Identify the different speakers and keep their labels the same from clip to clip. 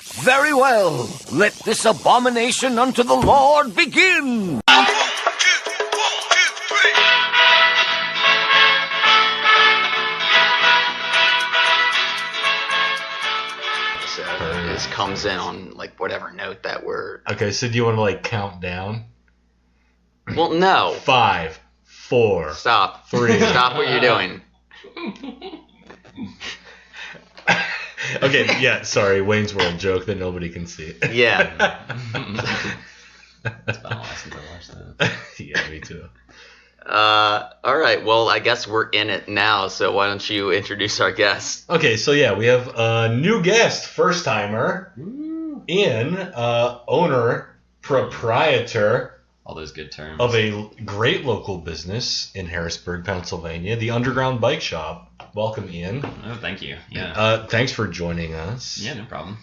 Speaker 1: Very well. Let this abomination unto the Lord begin.
Speaker 2: So this comes in on like whatever note that we're.
Speaker 3: Okay, so do you want to like count down?
Speaker 2: Well, no.
Speaker 3: 5, 4.
Speaker 2: Stop.
Speaker 3: 3.
Speaker 2: Stop what you're doing.
Speaker 3: Okay, yeah, sorry, Wayne's World joke that nobody can see.
Speaker 2: Yeah.
Speaker 4: It's been a while since I watched that.
Speaker 3: Yeah, me too.
Speaker 2: All right. Well, I guess we're in it now. So why don't you introduce our guest?
Speaker 3: Okay, so yeah, we have a new guest, first timer, Ian, owner, proprietor
Speaker 4: All those good terms.
Speaker 3: of a great local business in Harrisburg, Pennsylvania, the Underground Bike Shop. Welcome, Ian.
Speaker 4: Oh, thank you. Yeah.
Speaker 3: Thanks for joining us.
Speaker 4: Yeah, no problem.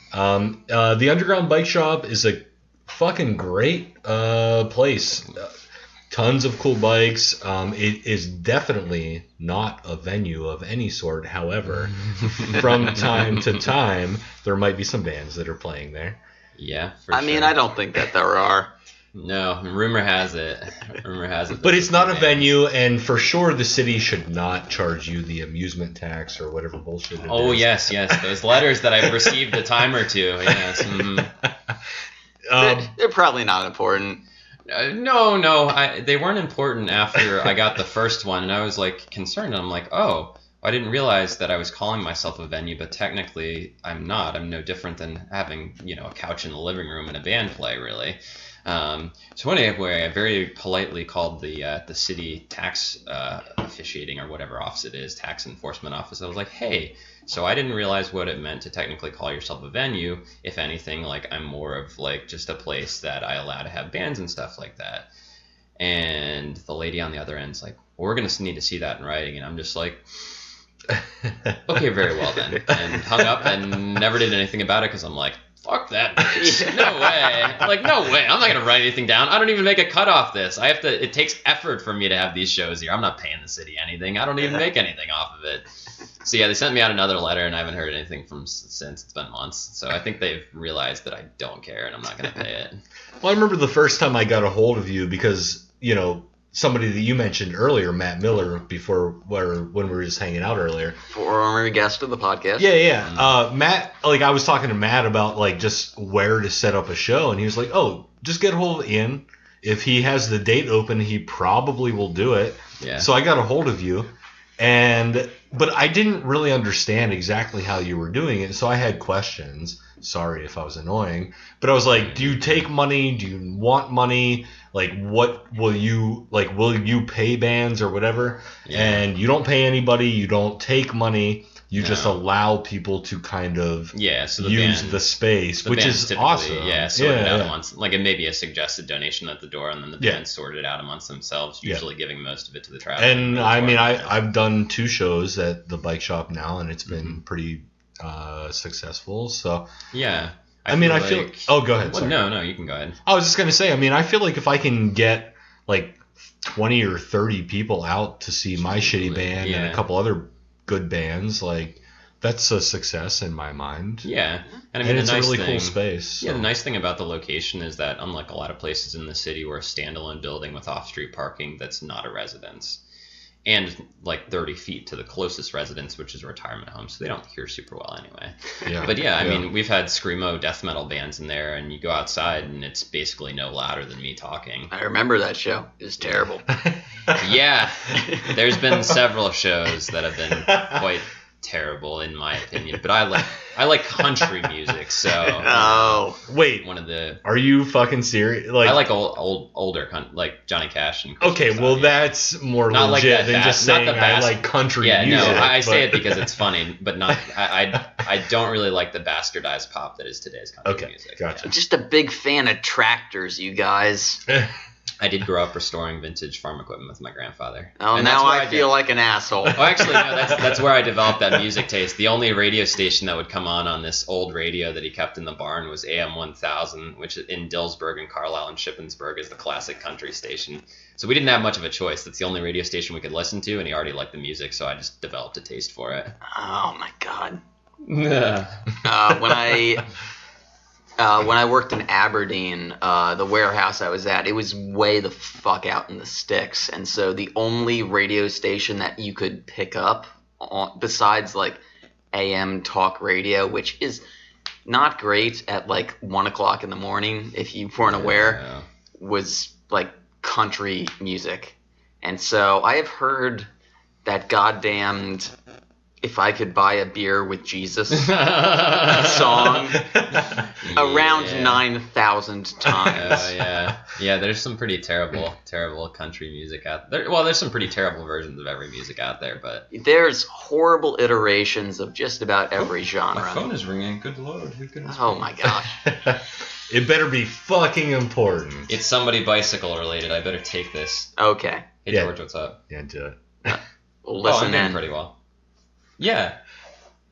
Speaker 3: The Underground Bike Shop is a fucking great place. Tons of cool bikes. It is definitely not a venue of any sort. However, from time to time, there might be some bands that are playing there.
Speaker 4: Yeah, for
Speaker 2: I
Speaker 4: sure.
Speaker 2: mean, I don't think that there are.
Speaker 4: No, rumor has it.
Speaker 3: But it's not a venue, and for sure the city should not charge you the amusement tax or whatever bullshit it is.
Speaker 4: Oh, yes. Those letters that I've received a time or two. Yes.
Speaker 2: They're probably not important.
Speaker 4: No. They weren't important after I got the first one, and I was like concerned. And I'm like, oh, I didn't realize that I was calling myself a venue, but technically I'm not. I'm no different than having, a couch in the living room and a band play, really. So anyway, I very politely called the city tax officiating or whatever office it is, tax enforcement office. I was like, hey, so I didn't realize what it meant to technically call yourself a venue. If anything, like I'm more of like just a place that I allow to have bands and stuff like that. And the lady on the other end's like, well, we're going to need to see that in writing. And I'm just like, okay, very well then. And hung up and never did anything about it because I'm like, fuck that bitch. No way. Like, no way. I'm not going to write anything down. I don't even make a cut off this. It takes effort for me to have these shows here. I'm not paying the city anything. I don't even make anything off of it. So yeah, they sent me out another letter and I haven't heard anything since. It's been months. So I think they've realized that I don't care and I'm not going to pay it.
Speaker 3: Well, I remember the first time I got a hold of you because, somebody that you mentioned earlier, Matt Miller, when we were just hanging out earlier.
Speaker 2: Former guest of the podcast.
Speaker 3: Yeah. Matt, I was talking to Matt about, just where to set up a show, and he was like, oh, just get a hold of Ian. If he has the date open, he probably will do it.
Speaker 4: Yeah.
Speaker 3: So I got a hold of you, but I didn't really understand exactly how you were doing it, so I had questions. Sorry if I was annoying. But I was like, do you take money? Do you want money? What will you pay bands or whatever? Yeah. And you don't pay anybody. You don't take money. You just allow people to kind of use the space, which is awesome.
Speaker 4: Yeah, sort it out amongst, it may be a suggested donation at the door, and then the band sort it out amongst themselves, usually giving most of it to the traveler.
Speaker 3: And I mean, I've done 2 shows at the bike shop now, and it's been pretty successful. So
Speaker 4: yeah.
Speaker 3: I feel. Oh, go ahead. Sorry.
Speaker 4: No, you can go ahead.
Speaker 3: I was just gonna say. I feel like if I can get 20 or 30 people out to see my shitty band and a couple other good bands, that's a success in my mind.
Speaker 4: Yeah, and
Speaker 3: it's a really cool space. So.
Speaker 4: Yeah, the nice thing about the location is that unlike a lot of places in the city, we're a standalone building with off-street parking that's not a residence. And 30 feet to the closest residence, which is a retirement home, so they don't hear super well anyway. Yeah. But I mean, we've had screamo death metal bands in there, and you go outside, and it's basically no louder than me talking.
Speaker 2: I remember that show. It was terrible.
Speaker 4: Yeah, there's been several shows that have been quite terrible in my opinion, but I like country music, so
Speaker 3: wait, are you fucking serious?
Speaker 4: I like older Johnny Cash and
Speaker 3: okay, well that's more not legit than just saying I like country music.
Speaker 4: No, I say it because it's funny, but not I don't really like the bastardized pop that is today's country music.
Speaker 3: Gotcha.
Speaker 2: Just a big fan of tractors, you guys.
Speaker 4: I did grow up restoring vintage farm equipment with my grandfather.
Speaker 2: Oh, and now I feel like an asshole.
Speaker 4: Oh, actually, no, that's where I developed that music taste. The only radio station that would come on this old radio that he kept in the barn was AM 1000, which in Dillsburg and Carlisle and Shippensburg is the classic country station. So we didn't have much of a choice. That's the only radio station we could listen to, and he already liked the music, so I just developed a taste for it.
Speaker 2: Oh, my God.
Speaker 4: Yeah.
Speaker 2: When when I worked in Aberdeen, the warehouse I was at, it was way the fuck out in the sticks. And so the only radio station that you could pick up, besides like AM talk radio, which is not great at like 1 o'clock in the morning, if you weren't aware, was like country music. And so I have heard that goddamned "If I Could Buy a Beer with Jesus" song around 9,000 times.
Speaker 4: Yeah. There's some pretty terrible country music out there. Well, there's some pretty terrible versions of every music out there, but
Speaker 2: there's horrible iterations of just about every genre.
Speaker 4: My phone is ringing. Good Lord, who could?
Speaker 2: Oh my gosh!
Speaker 3: It better be fucking important.
Speaker 4: It's somebody bicycle related. I better take this.
Speaker 2: Okay.
Speaker 4: Hey George, what's up?
Speaker 3: Yeah, do it.
Speaker 2: Well, listen
Speaker 4: I'm doing pretty well. Yeah,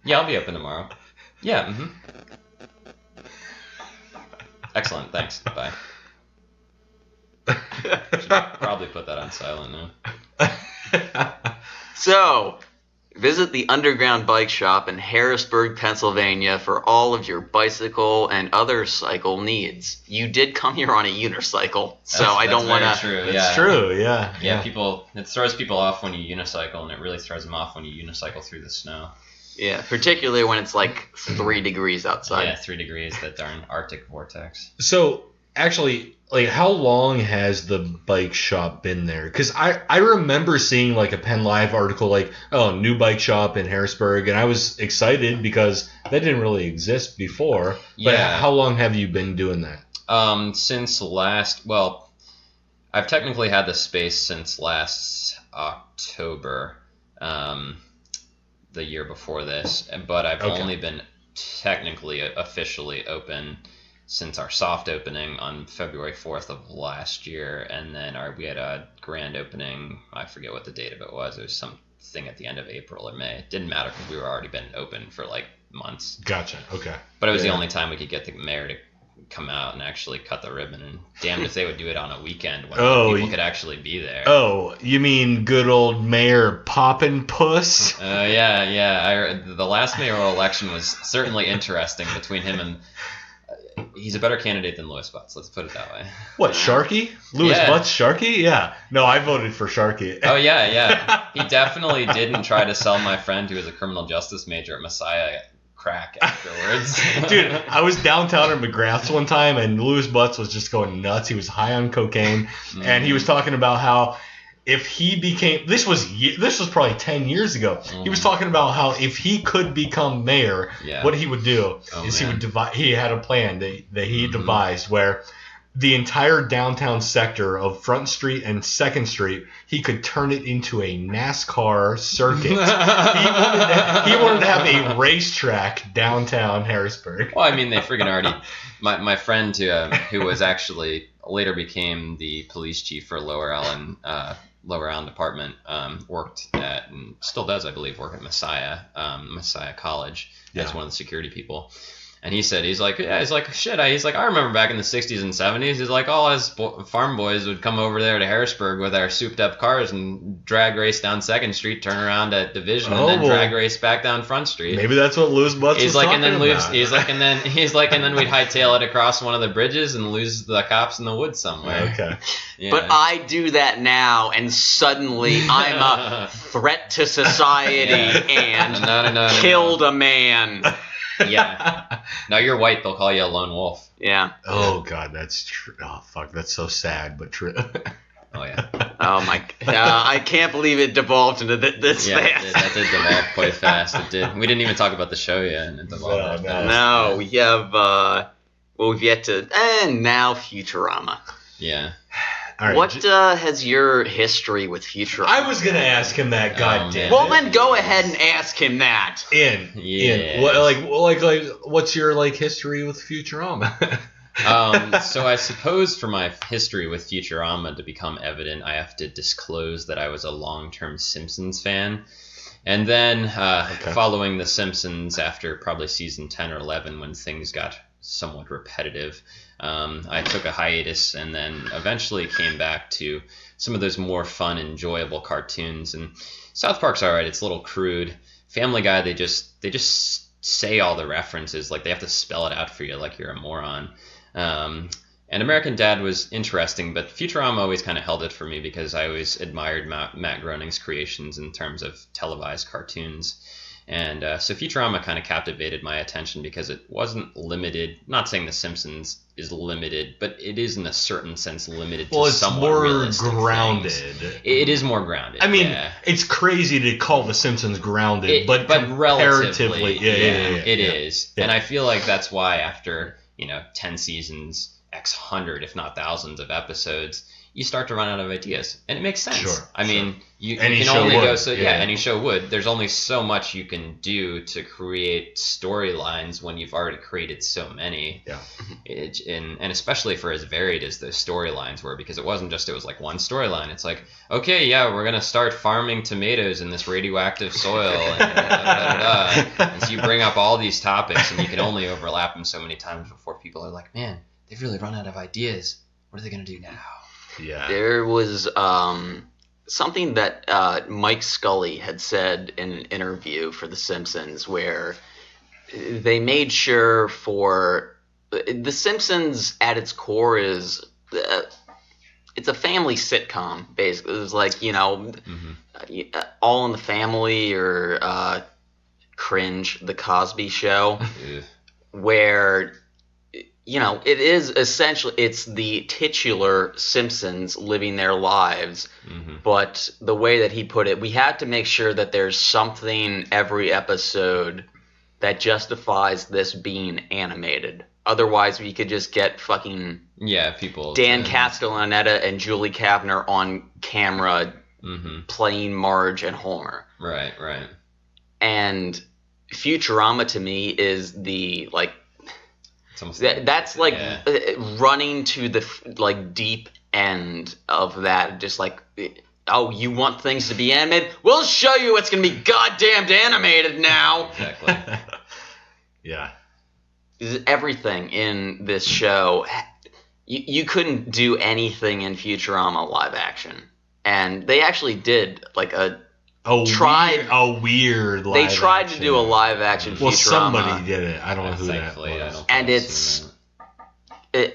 Speaker 4: I'll be open tomorrow. Yeah. Excellent. Thanks. Bye. Should probably put that on silent now.
Speaker 2: So, visit the Underground Bike Shop in Harrisburg, Pennsylvania for all of your bicycle and other cycle needs. You did come here on a unicycle, so I don't want to...
Speaker 4: True.
Speaker 3: It's true, yeah.
Speaker 4: Yeah, it throws people off when you unicycle, and it really throws them off when you unicycle through the snow.
Speaker 2: Yeah, particularly when it's like 3 degrees outside.
Speaker 4: Yeah, 3 degrees, that darn Arctic vortex.
Speaker 3: So, actually, like, how long has the bike shop been there? Because I remember seeing, like, a Penn Live article, like, oh, new bike shop in Harrisburg, and I was excited because that didn't really exist before. But how long have you been doing that?
Speaker 4: Since I've technically had the space since last October, the year before this, but I've only been technically officially open since our soft opening on February 4th of last year, and then we had a grand opening. I forget what the date of it was. It was something at the end of April or May. It didn't matter because we were already been open for like months.
Speaker 3: Gotcha. Okay.
Speaker 4: But it was the only time we could get the mayor to come out and actually cut the ribbon, and damned if they would do it on a weekend when people could actually be there.
Speaker 3: Oh, you mean good old Mayor Poppin' Puss?
Speaker 4: Yeah. The last mayoral election was certainly interesting between him and... he's a better candidate than Louis Butts, let's put it that way.
Speaker 3: What, Sharkey? Louis Butts Sharkey? Yeah. No, I voted for Sharkey.
Speaker 4: Oh, yeah. He definitely didn't try to sell my friend who was a criminal justice major at Messiah crack afterwards.
Speaker 3: Dude, I was downtown at McGrath's one time, and Louis Butts was just going nuts. He was high on cocaine, and he was talking about how if he became... This was probably 10 years ago. He was talking about how if he could become mayor, what he would do is he would divide... He had a plan that he devised where the entire downtown sector of Front Street and 2nd Street, he could turn it into a NASCAR circuit. He wanted to have a racetrack downtown Harrisburg.
Speaker 4: Well, I mean, they freaking already... My friend who was actually later became the police chief for Lower Allen Department, worked at, and still does, I believe, work at Messiah College as one of the security people. And he said, he's like, shit. I remember back in the 60s and 70s, he's like, all us farm boys would come over there to Harrisburg with our souped up cars and drag race down 2nd Street, turn around at Division, and then drag race back down Front Street.
Speaker 3: Maybe that's what Louis Butts was talking about.
Speaker 4: He's like, and then we'd hightail it across one of the bridges and lose the cops in the woods somewhere.
Speaker 3: Okay.
Speaker 4: Yeah.
Speaker 2: But I do that now, and suddenly I'm a threat to society and killed a man.
Speaker 4: Yeah. Now you're white, they'll call you a lone wolf.
Speaker 2: Yeah.
Speaker 3: Oh, God, that's true. Oh, fuck, that's so sad, but true.
Speaker 4: Oh, yeah.
Speaker 2: Oh, my... I can't believe it devolved into this fast.
Speaker 4: That did devolve quite fast. It did. We didn't even talk about the show yet, and it devolved that fast.
Speaker 2: No, we have... we've yet to... And now Futurama.
Speaker 4: Yeah.
Speaker 3: All right.
Speaker 2: What has your history with Futurama?
Speaker 3: I was gonna ask him that. Goddamn.
Speaker 2: Well, then go ahead and ask him that.
Speaker 3: Ian, what, what's your history with Futurama?
Speaker 4: So I suppose for my history with Futurama to become evident, I have to disclose that I was a long-term Simpsons fan. And then following The Simpsons, after probably season 10 or 11, when things got somewhat repetitive, I took a hiatus and then eventually came back to some of those more fun, enjoyable cartoons. And South Park's all right. It's a little crude. Family Guy, they just say all the references. Like, they have to spell it out for you like you're a moron. And American Dad was interesting, but Futurama always kind of held it for me because I always admired Matt Groening's creations in terms of televised cartoons. And so Futurama kind of captivated my attention because it wasn't limited. Not saying The Simpsons is limited, but it is in a certain sense limited to somewhat realistic
Speaker 3: grounded.
Speaker 4: things. It is more grounded.
Speaker 3: I mean, it's crazy to call The Simpsons grounded, but
Speaker 4: relatively,
Speaker 3: it
Speaker 4: is.
Speaker 3: Yeah.
Speaker 4: And I feel like that's why after 10 seasons, X hundred, if not thousands of episodes, you start to run out of ideas, and it makes sense.
Speaker 3: Sure,
Speaker 4: I mean, you
Speaker 3: any
Speaker 4: can
Speaker 3: show
Speaker 4: only
Speaker 3: would.
Speaker 4: go so any show would. There's only so much you can do to create storylines when you've already created so many.
Speaker 3: Yeah.
Speaker 4: And especially for as varied as those storylines were, because it was like one storyline. It's like, okay, yeah, we're gonna start farming tomatoes in this radioactive soil, and so you bring up all these topics, and you can only overlap them so many times before people are like, man, they've really run out of ideas. What are they gonna do now?
Speaker 3: Yeah.
Speaker 2: There was something that Mike Scully had said in an interview for The Simpsons where they made sure for The Simpsons at its core is it's a family sitcom, basically. It was like, All in the Family or Cringe, The Cosby Show, where it is essentially, it's the titular Simpsons living their lives, but the way that he put it, we had to make sure that there's something every episode that justifies this being animated. Otherwise, we could just get fucking
Speaker 4: people
Speaker 2: Dan Castellaneta and Julie Kavner on camera playing Marge and Homer.
Speaker 4: Right.
Speaker 2: And Futurama to me is the that's running to the deep end of that. Just like, oh, you want things to be animated? We'll show you it's gonna be goddamn animated now.
Speaker 4: Exactly.
Speaker 3: Yeah.
Speaker 2: Everything in this show, you couldn't do anything in Futurama live action, and they actually did
Speaker 3: weird live
Speaker 2: They tried
Speaker 3: action.
Speaker 2: to do a live action Futurama.
Speaker 3: Well, somebody did it. I don't know who that was.
Speaker 2: And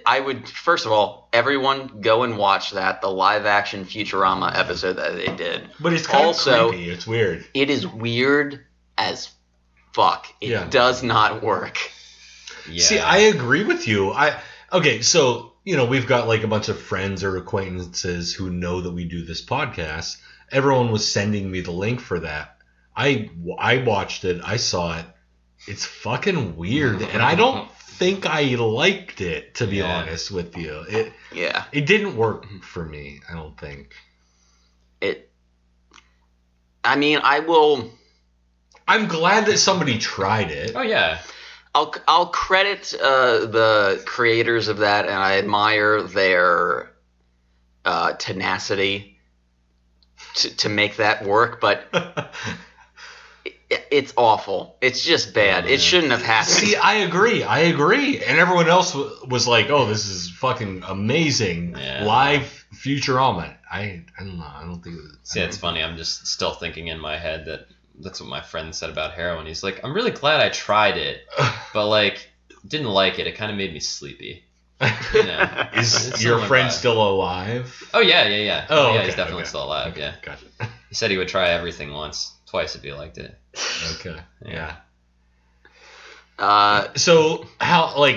Speaker 2: I would, first of all, everyone go and watch the live action Futurama episode that they did.
Speaker 3: But it's kind of creepy. It's weird.
Speaker 2: It is weird as fuck. It does not work.
Speaker 4: Yeah.
Speaker 3: See, I agree with you. So, we've got a bunch of friends or acquaintances who know that we do this podcast. Everyone was sending me the link for that. I watched it. I saw it. It's fucking weird, and I don't think I liked it, to be honest with you. It didn't work for me, I don't think. I'm glad that somebody tried it.
Speaker 4: Oh yeah.
Speaker 2: I'll credit the creators of that, and I admire their tenacity to make that work, but it's awful. It's just bad. It shouldn't have happened.
Speaker 3: See, I agree. And everyone else was like, oh, this is fucking amazing.
Speaker 4: Yeah.
Speaker 3: Live Futurama. I don't know. I don't think it was...
Speaker 4: See, it's funny. I'm just still thinking in my head that's what my friend said about heroin. He's like, I'm really glad I tried it, but didn't like it. It kind of made me sleepy.
Speaker 3: Is your friend still alive?
Speaker 4: Oh yeah.
Speaker 3: Oh,
Speaker 4: yeah, he's definitely still alive.
Speaker 3: Okay,
Speaker 4: yeah,
Speaker 3: gotcha.
Speaker 4: He said he would try everything twice if he liked it.
Speaker 3: Okay, yeah.
Speaker 2: So
Speaker 3: how all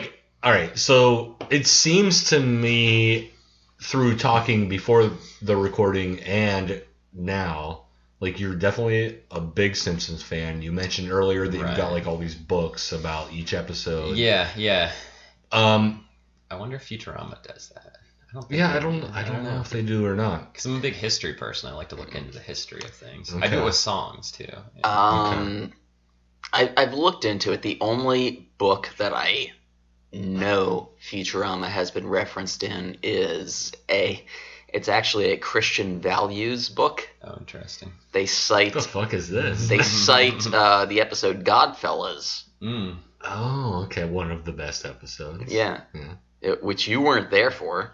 Speaker 3: right? So it seems to me through talking before the recording and now, you're definitely a big Simpsons fan. You mentioned earlier that you've got all these books about each episode.
Speaker 4: Yeah. I wonder if Futurama does that. I don't know
Speaker 3: if they do or not.
Speaker 4: Because I'm a big history person. I like to look into the history of things.
Speaker 3: Okay.
Speaker 4: I do it with songs too.
Speaker 2: Yeah. I've looked into it. The only book that I know Futurama has been referenced in is it's actually a Christian values book.
Speaker 4: Oh, interesting.
Speaker 2: They cite...
Speaker 3: What the fuck is this?
Speaker 2: They cite the episode Godfellas.
Speaker 4: Mm.
Speaker 3: Oh, okay. One of the best episodes.
Speaker 2: Yeah. Which you weren't there for.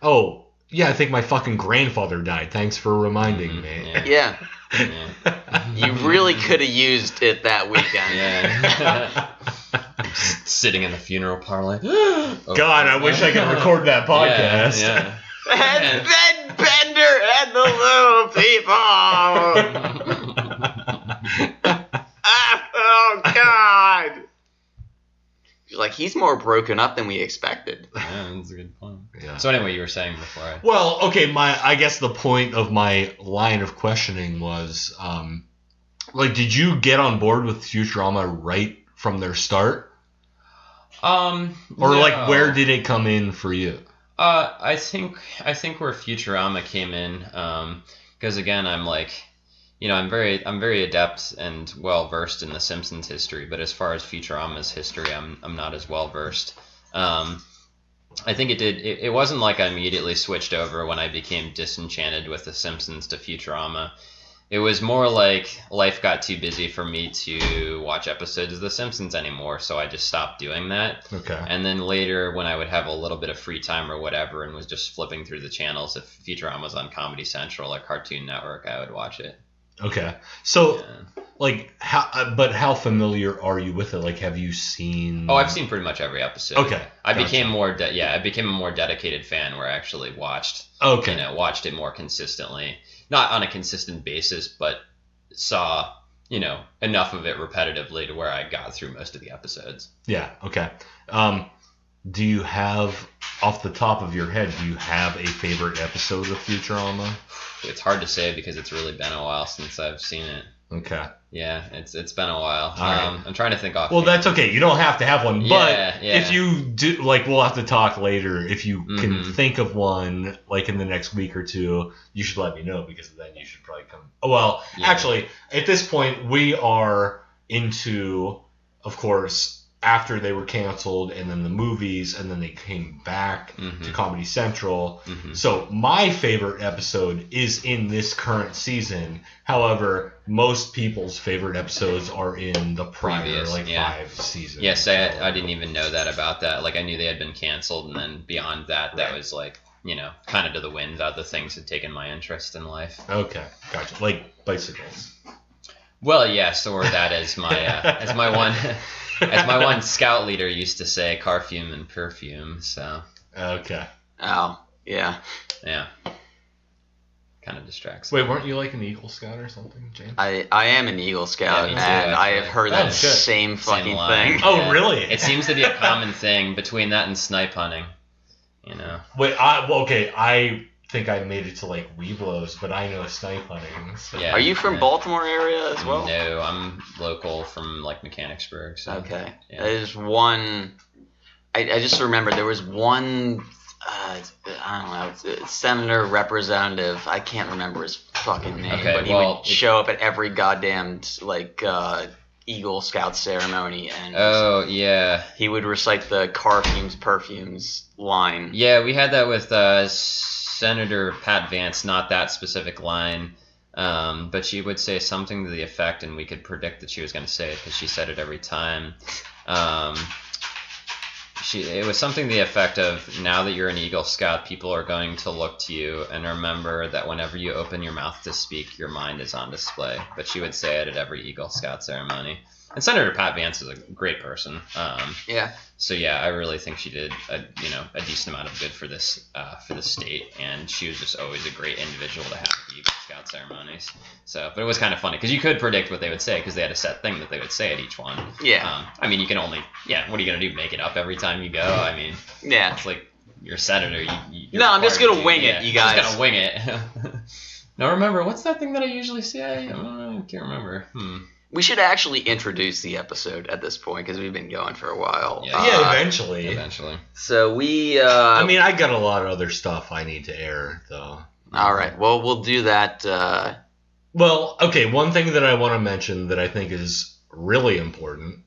Speaker 3: Oh, Yeah, I think my fucking grandfather died. Thanks for reminding me.
Speaker 2: Yeah.
Speaker 4: Yeah.
Speaker 2: You really could have used it that weekend.
Speaker 4: Yeah. Sitting in the funeral parlor like, oh,
Speaker 3: God, I wish I could record that podcast.
Speaker 4: Yeah.
Speaker 2: And then Bender and the little people. Oh, God. You're like, he's more broken up than we expected.
Speaker 4: Yeah, that's a good point.
Speaker 3: Yeah.
Speaker 4: So anyway, you were saying before I...
Speaker 3: Well, okay, I guess the point of my line of questioning was, did you get on board with Futurama right from their start? Or
Speaker 4: no.
Speaker 3: where did it come in for you?
Speaker 4: I think where Futurama came in, because again, I'm like, I'm very adept and well versed in the Simpsons history, but as far as Futurama's history, I'm not as well versed. I think it wasn't like I immediately switched over when I became disenchanted with the Simpsons to Futurama. It was more like life got too busy for me to watch episodes of The Simpsons anymore, so I just stopped doing that.
Speaker 3: Okay.
Speaker 4: And then later, when I would have a little bit of free time or whatever and was just flipping through the channels, if Futurama was on Comedy Central or Cartoon Network, I would watch it.
Speaker 3: Okay. So,
Speaker 4: Yeah.
Speaker 3: how familiar are you with it? Like, have you seen...
Speaker 4: Oh, I've seen pretty much every episode.
Speaker 3: Okay.
Speaker 4: I
Speaker 3: Gotcha.
Speaker 4: became a more dedicated fan where I actually watched it more consistently. Not on a consistent basis, but saw, enough of it repetitively to where I got through most of the episodes.
Speaker 3: Yeah, okay. Do you have, off the top of your head, do you have a favorite episode of Futurama?
Speaker 4: It's hard to say because it's really been a while since I've seen it.
Speaker 3: Okay.
Speaker 4: Yeah, it's been a while.
Speaker 3: All right.
Speaker 4: I'm trying to think off.
Speaker 3: Well, that's okay. You don't have to have one, but
Speaker 4: Yeah.
Speaker 3: if you do, we'll have to talk later. If you can
Speaker 4: Mhm.
Speaker 3: think of one, in the next week or two, you should let me know because then you should probably come. Well,
Speaker 4: Yeah.
Speaker 3: actually, at this point, we are into, of course, after they were canceled, and then the movies, and then they came back to Comedy Central.
Speaker 4: Mhm.
Speaker 3: So my favorite episode is in this current season. However, most people's favorite episodes are in the prior,
Speaker 4: Previous, yeah.
Speaker 3: 5 seasons.
Speaker 4: Yes, I didn't even know that about that. Like, I knew they had been canceled, and then beyond that, that
Speaker 3: Right.
Speaker 4: was like, kind of to the wind. Other things had taken my interest in life.
Speaker 3: Okay, gotcha. Like bicycles.
Speaker 4: Well, yes, or that as my one scout leader used to say, "Carfume and perfume." So
Speaker 3: Okay.
Speaker 2: Oh, yeah.
Speaker 4: yeah, kind of distracts.
Speaker 3: Wait, weren't you like an Eagle Scout or something, James?
Speaker 2: I am an Eagle Scout,
Speaker 4: Yeah, me too,
Speaker 2: and I
Speaker 4: actually.
Speaker 2: have heard
Speaker 3: Oh,
Speaker 2: that
Speaker 3: shit.
Speaker 2: same fucking
Speaker 4: line.
Speaker 2: thing.
Speaker 3: Oh,
Speaker 4: Yeah.
Speaker 3: really?
Speaker 4: It seems to be a common thing between that and snipe hunting.
Speaker 3: Wait, I think I made it to Weeblos, but I know snipe hunting. So.
Speaker 4: Yeah.
Speaker 2: Are you from Baltimore area as well?
Speaker 4: No, I'm local from Mechanicsburg. So.
Speaker 2: Okay.
Speaker 4: Yeah.
Speaker 2: There's one. I just remember there was one. I don't know. It's a senator, representative. I can't remember his fucking name,
Speaker 4: Okay,
Speaker 2: but he
Speaker 4: well,
Speaker 2: would show up at every goddamn Eagle Scout ceremony, and
Speaker 4: Oh yeah,
Speaker 2: he would recite the Carfumes Perfumes line.
Speaker 4: yeah. We had that with Senator Pat Vance. Not that specific line, but she would say something to the effect, and we could predict that she was going to say it because she said it every time. It was something to the effect of, now that you're an Eagle Scout, people are going to look to you and remember that whenever you open your mouth to speak, your mind is on display. But she would say it at every Eagle Scout ceremony. And Senator Pat Vance is a great person.
Speaker 2: Yeah.
Speaker 4: So yeah, I really think she did a decent amount of good for this state, and she was just always a great individual to have at the Eagle Scout ceremonies. So, but it was kind of funny because you could predict what they would say because they had a set thing that they would say at each one.
Speaker 2: Yeah.
Speaker 4: I mean, you can only what are you gonna do? Make it up every time you go? I mean,
Speaker 2: Yeah.
Speaker 4: it's like you're a senator. You're
Speaker 2: No, I'm just
Speaker 4: required
Speaker 2: gonna
Speaker 4: to-
Speaker 2: wing
Speaker 4: yeah,
Speaker 2: it, you
Speaker 4: I'm just
Speaker 2: guys.
Speaker 4: gonna wing it. Now remember, what's that thing that I usually say? I can't remember.
Speaker 2: We should actually introduce the episode at this point because we've been going for a while.
Speaker 4: Yeah.
Speaker 3: Eventually.
Speaker 4: Eventually.
Speaker 2: So we.
Speaker 3: I mean, I got a lot of other stuff I need to air, though.
Speaker 2: All right. Well, we'll do that.
Speaker 3: Well, okay, one thing that I want to mention that I think is really important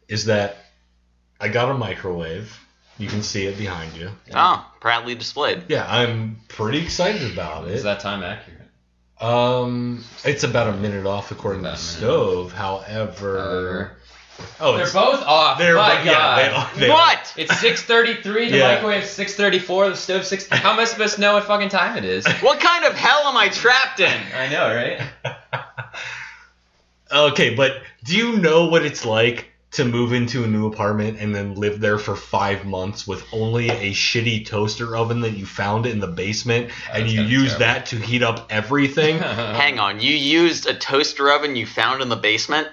Speaker 3: is that I got a microwave. You can see it behind you.
Speaker 2: Oh, proudly displayed.
Speaker 3: Yeah, I'm pretty excited about
Speaker 4: Is
Speaker 3: it.
Speaker 4: that time accurate?
Speaker 3: It's about a minute off according to the
Speaker 4: About a minute.
Speaker 3: stove. However, Oh,
Speaker 4: They're both off.
Speaker 3: They're
Speaker 4: My
Speaker 3: bo-
Speaker 4: God.
Speaker 3: yeah, they are.
Speaker 2: What?
Speaker 4: It's 6:33. The
Speaker 3: Yeah.
Speaker 4: microwave's 6:34. The stove's 6. How am I supposed to know what fucking time it is?
Speaker 2: What kind of hell am I trapped in?
Speaker 4: I know, right?
Speaker 3: Okay, but do you know what it's like to move into a new apartment and then live there for 5 months with only a shitty toaster oven that you found in the basement, and
Speaker 4: that's
Speaker 3: you
Speaker 4: gotta be
Speaker 3: use
Speaker 4: terrible.
Speaker 3: that to heat up everything?
Speaker 2: Hang on, you used a toaster oven you found in the basement?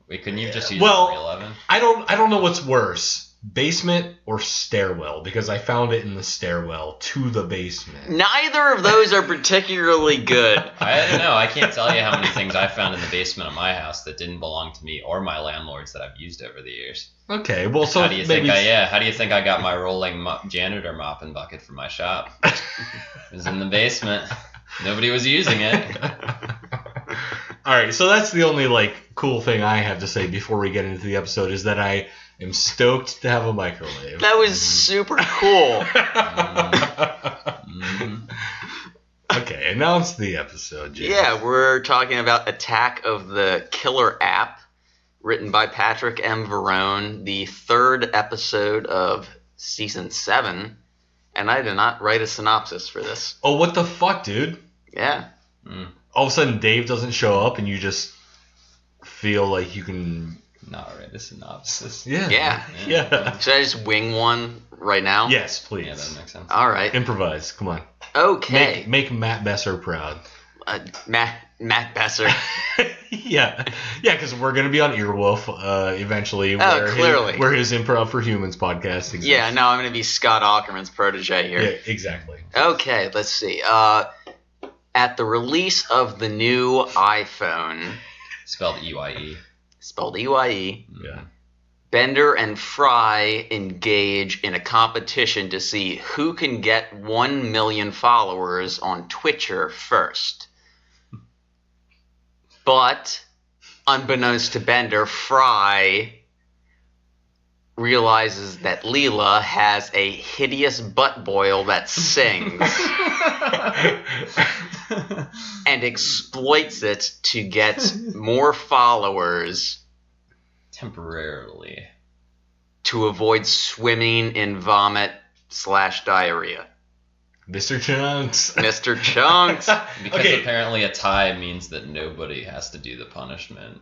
Speaker 4: Wait, couldn't you just use
Speaker 3: Well,
Speaker 4: a real oven?
Speaker 3: I don't know what's worse, basement or stairwell, because I found it in the stairwell to the basement.
Speaker 2: Neither of those are particularly good.
Speaker 4: I don't know. I can't tell you how many things I found in the basement of my house that didn't belong to me or my landlords that I've used over the years.
Speaker 3: Okay, well, so
Speaker 4: How do you
Speaker 3: maybe
Speaker 4: think how do you think I got my rolling janitor mopping bucket for my shop? It was in the basement. Nobody was using it.
Speaker 3: All right, so that's the only cool thing I have to say before we get into the episode is that I am stoked to have a microwave.
Speaker 2: That was super cool.
Speaker 3: Okay, announce the episode, Jay.
Speaker 2: Yeah, we're talking about Attack of the Killer App, written by Patrick M. Verone, the 3rd episode of Season 7, and I did not write a synopsis for this.
Speaker 3: Oh, what the fuck, dude?
Speaker 2: Yeah.
Speaker 3: All of a sudden, Dave doesn't show up, and you just feel like you can...
Speaker 4: Not right, a synopsis.
Speaker 2: Yeah.
Speaker 3: Yeah.
Speaker 2: Should I just wing one right now?
Speaker 3: Yes, please.
Speaker 4: Yeah, that makes sense.
Speaker 2: All right.
Speaker 3: Improvise. Come on.
Speaker 2: Okay.
Speaker 3: Make Matt Besser proud.
Speaker 2: Matt Besser.
Speaker 3: Yeah, because we're gonna be on Earwolf eventually.
Speaker 2: Clearly.
Speaker 3: Where his Improv for Humans podcast exists.
Speaker 2: Yeah, no, I'm going to be Scott Aukerman's protege here.
Speaker 3: Yeah, exactly.
Speaker 2: Okay, let's see. At the release of the new iPhone,
Speaker 4: Spelled EYE.
Speaker 2: spelled EYE,
Speaker 3: Yeah.
Speaker 2: Bender and Fry engage in a competition to see who can get 1 million followers on Twitcher first. But, unbeknownst to Bender, Fry realizes that Leela has a hideous butt boil that sings and exploits it to get more followers
Speaker 4: Temporarily.
Speaker 2: to avoid swimming in vomit/diarrhea.
Speaker 3: Mr. Chunks.
Speaker 2: Mr. Chunks.
Speaker 4: Because
Speaker 3: Okay.
Speaker 4: apparently a tie means that nobody has to do the punishment.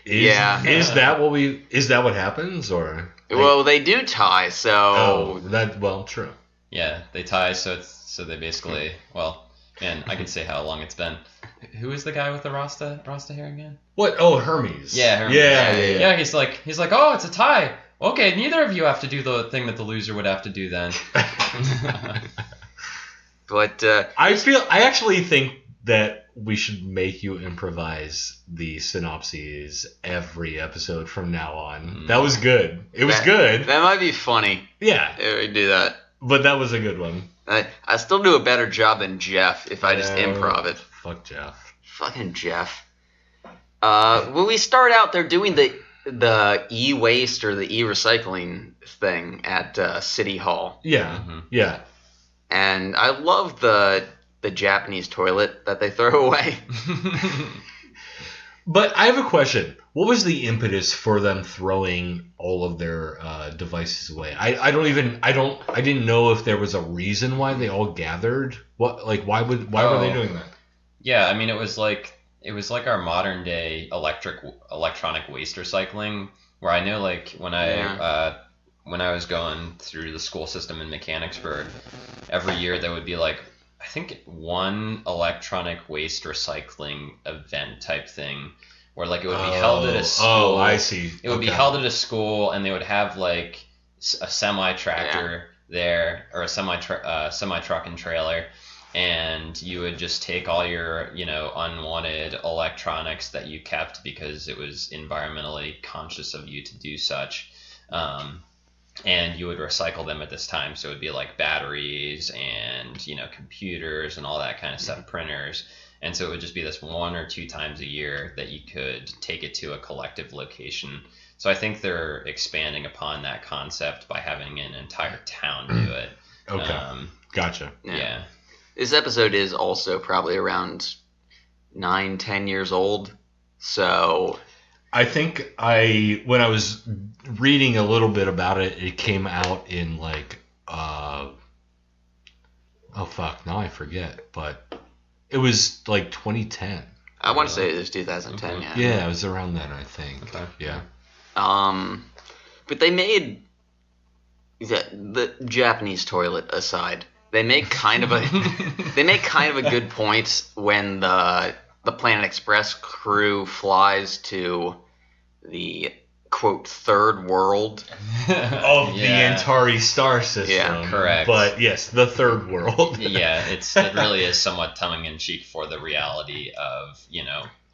Speaker 2: Yeah.
Speaker 3: Is that what happens, or?
Speaker 2: Well, they do tie, so
Speaker 3: True.
Speaker 4: Yeah, they tie, so they basically, well, man, I can say how long it's been. Who is the guy with the Rasta hair again?
Speaker 3: What? Oh, Hermes.
Speaker 4: Yeah, Hermes.
Speaker 3: Yeah.
Speaker 4: Yeah, he's like, oh, it's a tie. Okay, neither of you have to do the thing that the loser would have to do then.
Speaker 2: but
Speaker 3: I actually think that we should make you improvise the synopses every episode from now on. That was good. It was good.
Speaker 2: That might be funny
Speaker 3: Yeah,
Speaker 2: if we do that.
Speaker 3: but that was a good one.
Speaker 2: I still do a better job than Jeff if I just improv it.
Speaker 3: Fuck Jeff.
Speaker 2: Fucking Jeff. When we start out, they're doing the e-waste or the e-recycling thing at City Hall.
Speaker 3: Yeah, yeah.
Speaker 2: And I love the Japanese toilet that they throw away.
Speaker 3: But I have a question. What was the impetus for them throwing all of their devices away? I didn't know if there was a reason why they all gathered. Why were they doing that?
Speaker 4: Yeah, I mean, it was like our modern day electronic waste recycling, where I know, like, when I was going through the school system in Mechanicsburg, every year there would be like, I think, one electronic waste recycling event type thing where, like, it would be held at a school.
Speaker 3: Oh, I see.
Speaker 4: It would be held at a school, and they would have, like, a semi-tractor there, or a semi-truck and trailer, and you would just take all your, unwanted electronics that you kept because it was environmentally conscious of you to do such, and you would recycle them at this time. So it would be like batteries and, computers and all that kind of stuff, printers. And so it would just be this 1 or 2 times a year that you could take it to a collective location. So I think they're expanding upon that concept by having an entire town do it.
Speaker 3: Okay. Gotcha.
Speaker 4: Yeah.
Speaker 2: This episode is also probably around 9-10 years old. So
Speaker 3: I think when I was reading a little bit about it, it came out in like, oh fuck, now I forget, but it was like 2010.
Speaker 2: I want to say it was 2010.
Speaker 4: Okay.
Speaker 2: Yeah.
Speaker 3: Yeah, it was around then, I think.
Speaker 4: Okay.
Speaker 3: Yeah.
Speaker 2: But they made the Japanese toilet aside. They make kind of a good point when the Planet Express crew flies to the quote third world
Speaker 3: Of the Antari star system.
Speaker 2: Yeah,
Speaker 4: correct.
Speaker 3: But yes, the third world.
Speaker 4: Yeah, it really is somewhat tongue-in-cheek for the reality of,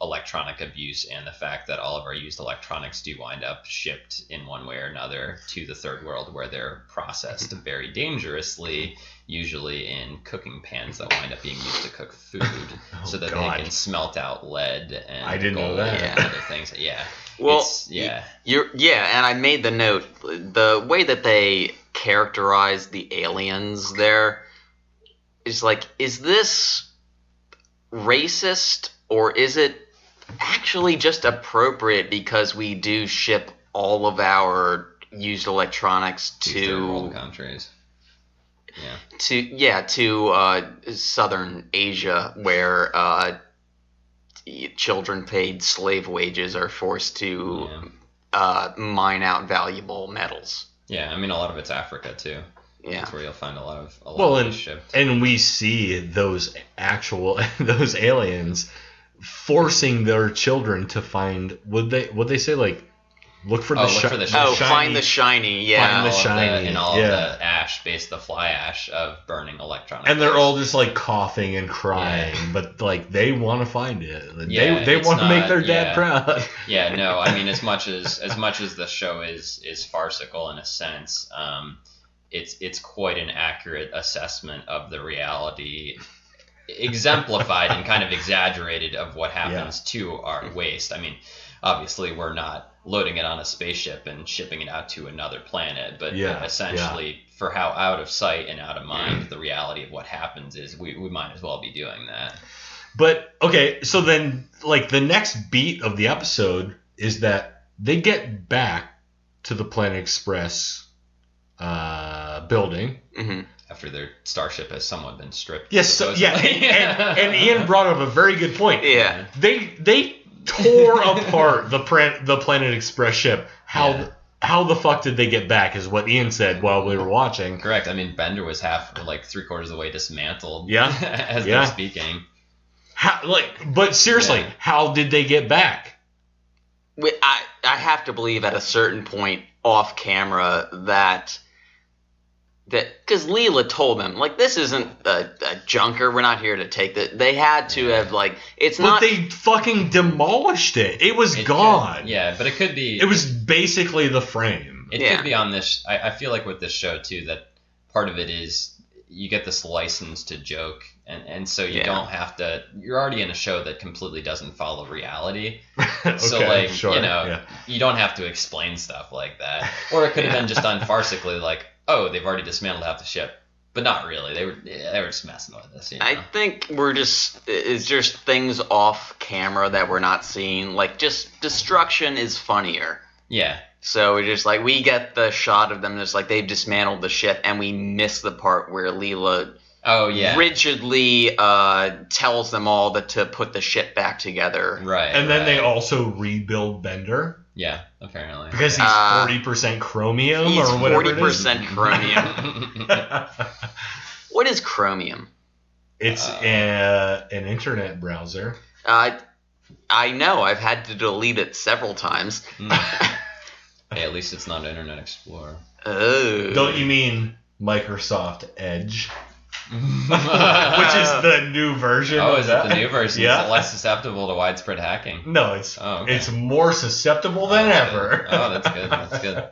Speaker 4: electronic abuse and the fact that all of our used electronics do wind up shipped in one way or another to the third world, where they're processed very dangerously, usually in cooking pans that wind up being used to cook food, so that
Speaker 3: God.
Speaker 4: they can smelt out lead and
Speaker 3: I didn't know
Speaker 4: gold
Speaker 3: that.
Speaker 4: and other things. Yeah.
Speaker 2: Well,
Speaker 4: yeah.
Speaker 2: and I made the note, the way that they characterize the aliens there is like, is this racist or is it actually just appropriate because we do ship all of our used electronics
Speaker 4: Third world
Speaker 2: to
Speaker 4: countries.
Speaker 2: to Southern Asia, where children paid slave wages are forced to mine out valuable metals.
Speaker 4: Yeah, I mean, a lot of it's Africa, too.
Speaker 2: Yeah.
Speaker 4: That's where you'll find a lot of these shipped.
Speaker 3: And we see those aliens forcing their children to find, would they say, like, look for the
Speaker 4: shiny.
Speaker 2: Find the shiny, yeah.
Speaker 3: Find the shiny,
Speaker 4: and all of the ash, the fly ash of burning electronics.
Speaker 3: And they're all just like coughing and crying, but like they want to find it. They want to make their dad proud.
Speaker 4: Yeah, no, I mean, as much as the show is farcical in a sense, it's quite an accurate assessment of the reality, exemplified and kind of exaggerated, of what happens to our waste. I mean, obviously we're not loading it on a spaceship and shipping it out to another planet, but essentially for how out of sight and out of mind the reality of what happens is, we might as well be doing that.
Speaker 3: But okay, so then like the next beat of the episode is that they get back to the Planet Express building.
Speaker 2: Mm-hmm.
Speaker 4: After their starship has somewhat been stripped.
Speaker 3: Yes, and Ian brought up a very good point.
Speaker 2: Yeah.
Speaker 3: They tore apart the Planet Express ship. How the fuck did they get back is what Ian said while we were watching.
Speaker 4: Correct. I mean, Bender was three-quarters of the way dismantled.
Speaker 3: Yeah.
Speaker 4: As they're speaking.
Speaker 3: But seriously, how did they get back?
Speaker 2: I have to believe at a certain point off camera that because Leela told them, like, this isn't a junker, we're not here to take that. They had to have, like,
Speaker 3: But they fucking demolished it. It was gone.
Speaker 4: But it could be.
Speaker 3: It was basically the frame.
Speaker 4: It could be on this. I feel like with this show too, that part of it is you get this license to joke, and so you don't have to. You're already in a show that completely doesn't follow reality. So you don't have to explain stuff like that. Or it could have been just done farcically, like, oh, they've already dismantled half the ship, but not really. They were just messing with us.
Speaker 2: I think it's just things off camera that we're not seeing. Like, just destruction is funnier.
Speaker 4: Yeah.
Speaker 2: So we're just like, we get the shot of them just like they've dismantled the ship, and we miss the part where Leela rigidly tells them all to put the ship back together.
Speaker 4: Right.
Speaker 3: And then they also rebuild Bender.
Speaker 4: Yeah, apparently.
Speaker 3: Because he's 40% chromium or whatever it is.
Speaker 2: 40% chromium. What is chromium?
Speaker 3: It's an internet browser.
Speaker 2: I know. I've had to delete it several times.
Speaker 4: Hey, at least it's not Internet Explorer.
Speaker 2: Oh.
Speaker 3: Don't you mean Microsoft Edge? Which is the new version.
Speaker 4: Oh, is it the new version?
Speaker 3: Yeah.
Speaker 4: Is it less susceptible to widespread hacking?
Speaker 3: No, it's more susceptible than ever.
Speaker 4: Oh, that's good. That's good.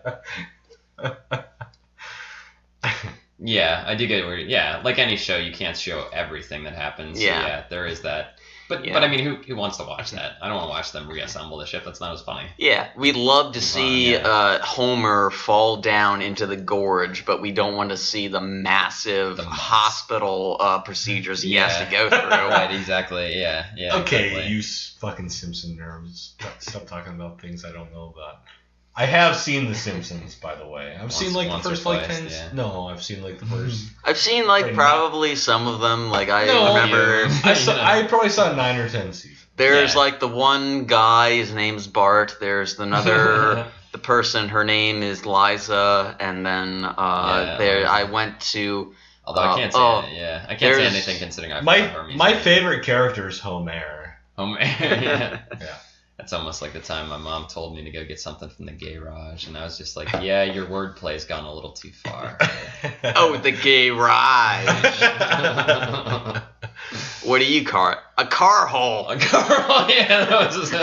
Speaker 4: Yeah, I do get where. Yeah, like any show, you can't show everything that happens.
Speaker 2: Yeah.
Speaker 4: So yeah, there is that. But I mean, who wants to watch that? I don't want to watch them reassemble the ship. That's not as funny.
Speaker 2: Yeah, we'd love to see Homer fall down into the gorge, but we don't want to see the massive hospital procedures he has to go through.
Speaker 4: Right, exactly. Yeah.
Speaker 3: Okay,
Speaker 4: exactly.
Speaker 3: you fucking Simpson nerds. Stop talking about things I don't know about. I have seen The Simpsons, by the way. I've seen like the first like 10. Yeah. No, I've seen like the first.
Speaker 2: I've seen like probably some of them. Like I remember.
Speaker 3: I probably saw 9 or 10 seasons.
Speaker 2: There's like the one guy. His name's Bart. There's another. The person. Her name is Liza. And then I went to.
Speaker 4: Although I can't say I can't say anything considering I've
Speaker 3: my favorite character is Homer.
Speaker 4: Yeah. That's almost like the time my mom told me to go get something from the garage, and I was just like, yeah, your wordplay's gone a little too far.
Speaker 2: Oh, the garage. What do you call it? A car hole.
Speaker 4: A car hole, yeah. That was just...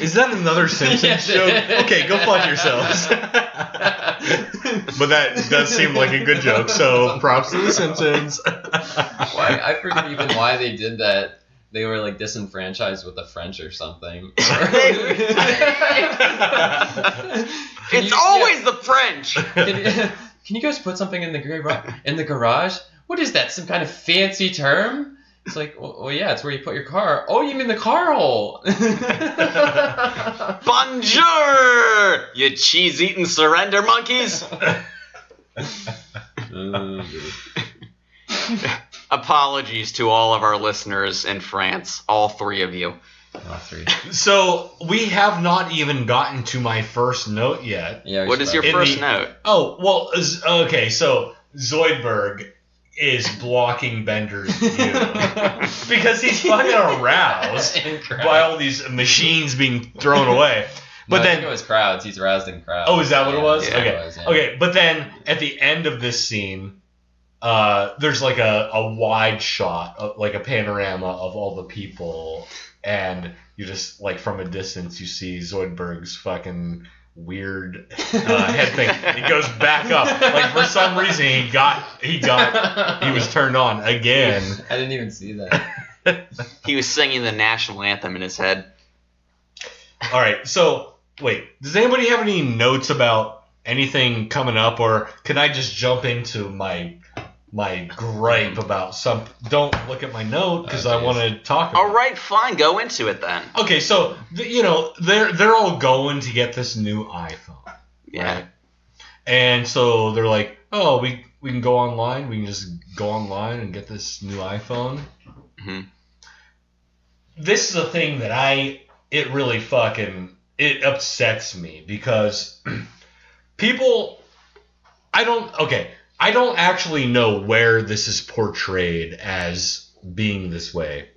Speaker 3: Is that another Simpsons joke? Okay, go fuck yourselves. But that does seem like a good joke, so props to the Simpsons.
Speaker 4: I forget even why they did that. They were like disenfranchised with the French or something.
Speaker 2: It's always the French.
Speaker 4: Can you guys put something in the garage? What is that? Some kind of fancy term? It's like, well, yeah, it's where you put your car. Oh, you mean the car hole?
Speaker 2: Bonjour, you cheese-eating surrender monkeys. Apologies to all of our listeners in France, all 3 of you.
Speaker 4: All 3.
Speaker 3: So we have not even gotten to my first note yet.
Speaker 2: Yeah, what is your first note?
Speaker 3: Oh, well, okay, so Zoidberg is blocking Bender's view because he's fucking aroused by all these machines being thrown away. But
Speaker 4: I think it was crowds. He's rousing crowds.
Speaker 3: Oh, is that what it was?
Speaker 2: Yeah,
Speaker 3: okay.
Speaker 4: It was, yeah.
Speaker 3: Okay, but then at the end of this scene, there's like a wide shot, like a panorama of all the people, and you just like from a distance you see Zoidberg's fucking weird head thing. It goes back up. Like for some reason he was turned on again.
Speaker 4: I didn't even see that.
Speaker 2: He was singing the national anthem in his head.
Speaker 3: All right, so wait, does anybody have any notes about anything coming up, or can I just jump into my gripe about some? Don't look at my note because I want to talk about it.
Speaker 2: All right, fine, go into it then.
Speaker 3: Okay, so they're all going to get this new iPhone.
Speaker 2: Yeah.
Speaker 3: Right? And so they're like, oh, we can go online. We can just go online and get this new iPhone.
Speaker 2: Mm-hmm.
Speaker 3: This is a thing that it really it upsets me because people, I don't actually know where this is portrayed as being this way.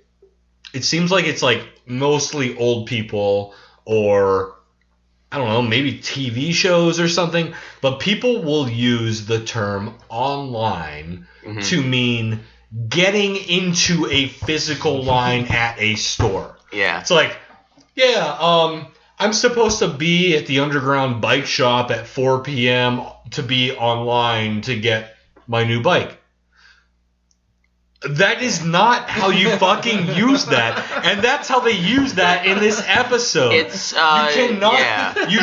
Speaker 3: It seems like it's like mostly old people or, I don't know, maybe TV shows or something, but people will use the term online to mean getting into a physical line at a store.
Speaker 2: Yeah.
Speaker 3: It's like, I'm supposed to be at the underground bike shop at 4 p.m. to be online to get my new bike. That is not how you fucking use that, and that's how they use that in this episode.
Speaker 2: It's
Speaker 3: you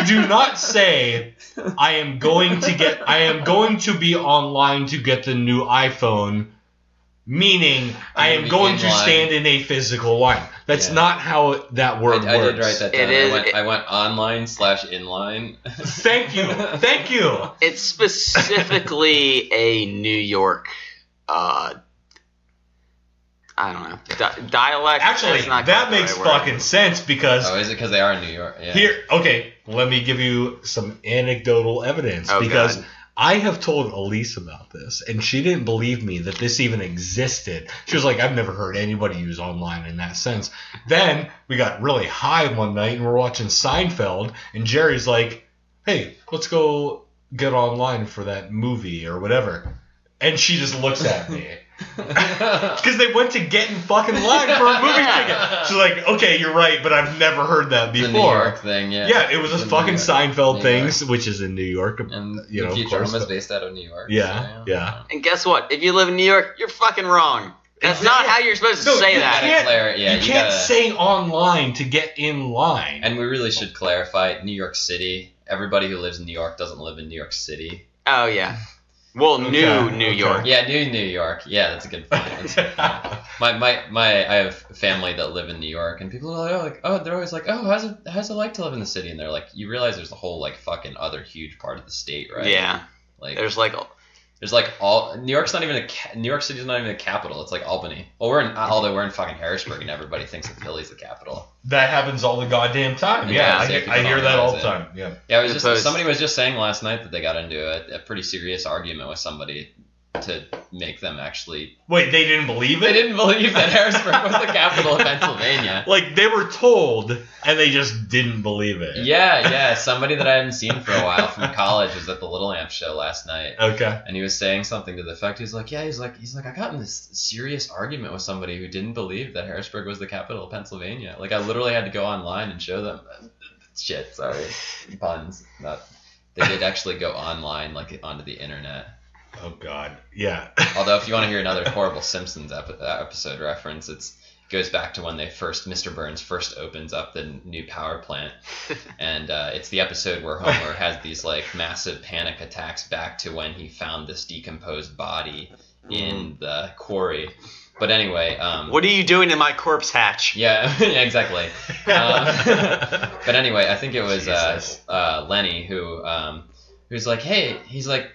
Speaker 3: do not say I am going to be online to get the new iPhone, meaning I am going to stand in a physical line. That's not how that word works.
Speaker 4: I did write that down. I went online/inline.
Speaker 3: Thank you.
Speaker 2: It's specifically a New York, I don't know, dialect.
Speaker 3: Actually, that makes fucking sense because...
Speaker 4: Oh, is it because they are in New York? Yeah.
Speaker 3: Okay, let me give you some anecdotal evidence because... God. I have told Elise about this, and she didn't believe me that this even existed. She was like, I've never heard anybody use online in that sense. Then we got really high one night, and we're watching Seinfeld, and Jerry's like, hey, let's go get online for that movie or whatever. And she just looks at me. Because they went to get in fucking line for a movie ticket. She's like, okay, you're right, but I've never heard that before.
Speaker 4: It's a New York thing, yeah.
Speaker 3: Yeah, it was a fucking Seinfeld thing, which is in New York.
Speaker 4: And Futurama is based out of New York.
Speaker 3: Yeah,
Speaker 4: so,
Speaker 3: yeah.
Speaker 2: And guess what? If you live in New York, you're fucking wrong. That's not how you're supposed to say
Speaker 3: you
Speaker 2: that.
Speaker 3: You can't say online to get in line.
Speaker 4: And we really should clarify, New York City, everybody who lives in New York doesn't live in New York City.
Speaker 2: Oh, yeah. Well, New York.
Speaker 4: Yeah, New York. Yeah, that's a good point. I have family that live in New York, and people are like, they're always like, how's it like to live in the city? And they're like, you realize there's a whole like fucking other huge part of the state, right?
Speaker 2: Yeah.
Speaker 4: Like
Speaker 2: there's
Speaker 4: all New York's not even New York City's not even a capital. It's like Albany. Well, although we're in fucking Harrisburg, and everybody thinks that Philly's the capital.
Speaker 3: That happens all the goddamn time. Yeah, I hear that all the time. Yeah.
Speaker 4: Yeah, somebody was just saying last night that they got into a pretty serious argument with somebody to make them actually.
Speaker 3: Wait, they didn't believe it?
Speaker 4: They didn't believe that Harrisburg was the capital of Pennsylvania.
Speaker 3: Like, they were told, and they just didn't believe it.
Speaker 4: Yeah. Somebody that I hadn't seen for a while from college was at the Little Amp show last night.
Speaker 3: Okay.
Speaker 4: And he was saying something to the effect, he's like, I got in this serious argument with somebody who didn't believe that Harrisburg was the capital of Pennsylvania. Like, I literally had to go online and show them. Shit, sorry. Puns. They did actually go online, like, onto the internet.
Speaker 3: Oh, God. Yeah.
Speaker 4: Although, if you want to hear another horrible Simpsons episode reference, it goes back to when Mr. Burns first opens up the new power plant. And it's the episode where Homer has these, like, massive panic attacks back to when he found this decomposed body in the quarry. But anyway...
Speaker 2: what are you doing in my corpse hatch?
Speaker 4: Yeah, exactly. But anyway, I think it was Lenny who's like, hey, he's like...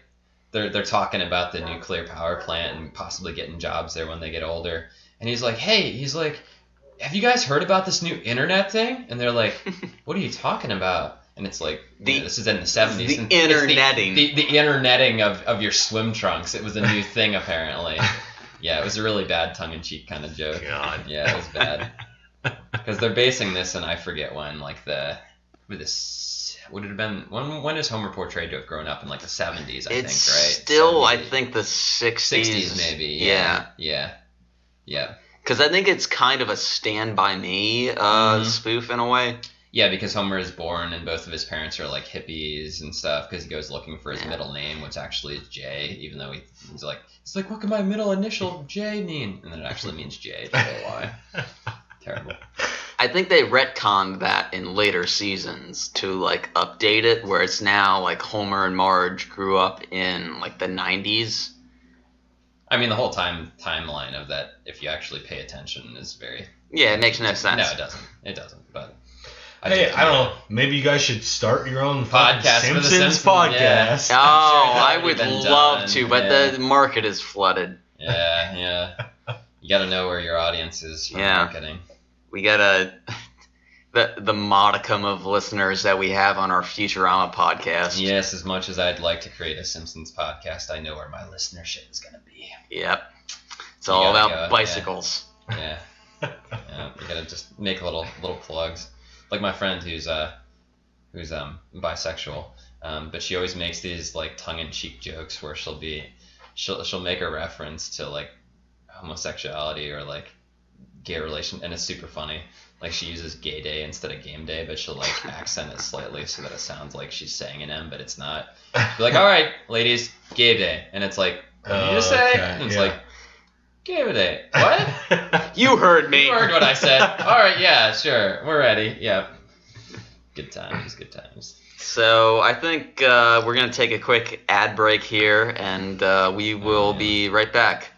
Speaker 4: They're talking about the nuclear power plant and possibly getting jobs there when they get older. And he's like, have you guys heard about this new internet thing? And they're like, what are you talking about? And it's like, this is in the 70s.
Speaker 2: The internetting.
Speaker 4: The internetting of your swim trunks. It was a new thing, apparently. Yeah, it was a really bad tongue-in-cheek kind of joke.
Speaker 3: God.
Speaker 4: Yeah, it was bad. Because they're basing this, and I forget when, like would it have been when is Homer portrayed to have grown up in like the 70s? I think, right?
Speaker 2: Still,
Speaker 4: 70s.
Speaker 2: I think the 60s
Speaker 4: maybe. Yeah.
Speaker 2: Because I think it's kind of a Stand By Me spoof in a way.
Speaker 4: Yeah, because Homer is born and both of his parents are like hippies and stuff. Because he goes looking for his middle name, which actually is J, even though he's like, it's like, what could my middle initial J mean? And then it actually means J-Y. Terrible.
Speaker 2: I think they retconned that in later seasons to like update it, where it's now like Homer and Marge grew up in like the 90s.
Speaker 4: I mean, the whole timeline of that, if you actually pay attention, is very...
Speaker 2: Yeah, it makes no sense.
Speaker 4: No, it doesn't. It doesn't, but...
Speaker 3: I don't know. Maybe you guys should start your own
Speaker 4: podcast
Speaker 3: Simpsons
Speaker 4: for the Simpsons
Speaker 3: podcast.
Speaker 4: Yeah.
Speaker 2: I would love to, but the market is flooded.
Speaker 4: Yeah. You got to know where your audience is for marketing.
Speaker 2: We got the modicum of listeners that we have on our Futurama podcast.
Speaker 4: Yes, as much as I'd like to create a Simpsons podcast, I know where my listenership is going to be.
Speaker 2: Yep. It's all about bicycles.
Speaker 4: Yeah. You got to just make little plugs. Like my friend who's bisexual, but she always makes these like tongue-in-cheek jokes where she'll make a reference to like homosexuality or like gay relation, and it's super funny. Like she uses gay day instead of game day, but she'll like accent it slightly so that it sounds like she's saying an M, but it's not. She'll be like, all right, ladies, gay day. And it's like, what did you just say? And it's like, gay day. What?
Speaker 2: You heard me.
Speaker 4: You heard what I said. All right, yeah, sure. We're ready. Yeah. Good times.
Speaker 2: So I think we're going to take a quick ad break here, and we will be right back.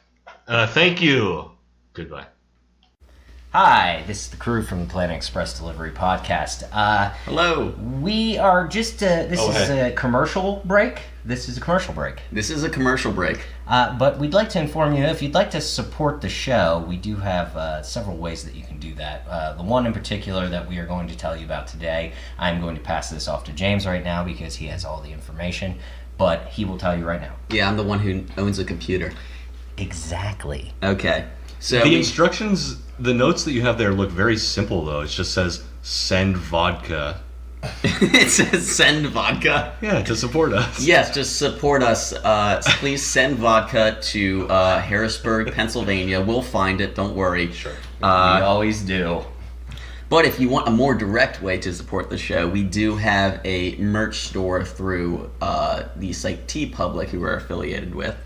Speaker 3: Thank you. Goodbye.
Speaker 5: Hi, this is the crew from the Planet Express Delivery Podcast.
Speaker 6: Hello.
Speaker 5: We are just, this is a commercial break. This is a commercial break. But we'd like to inform you, if you'd like to support the show, we do have several ways that you can do that. The one in particular that we are going to tell you about today, I'm going to pass this off to James right now because he has all the information, but he will tell you right now.
Speaker 6: Yeah, I'm the one who owns a computer.
Speaker 5: Exactly.
Speaker 6: Okay. So
Speaker 7: the instructions, the notes that you have there look very simple, though. It just says, send vodka.
Speaker 6: It says send vodka?
Speaker 7: Yeah, to support us.
Speaker 6: Yes, just support us. Please send vodka to Harrisburg, Pennsylvania. We'll find it, don't worry.
Speaker 5: Sure. We always do.
Speaker 6: But if you want a more direct way to support the show, we do have a merch store through the site TeePublic, who we're affiliated with.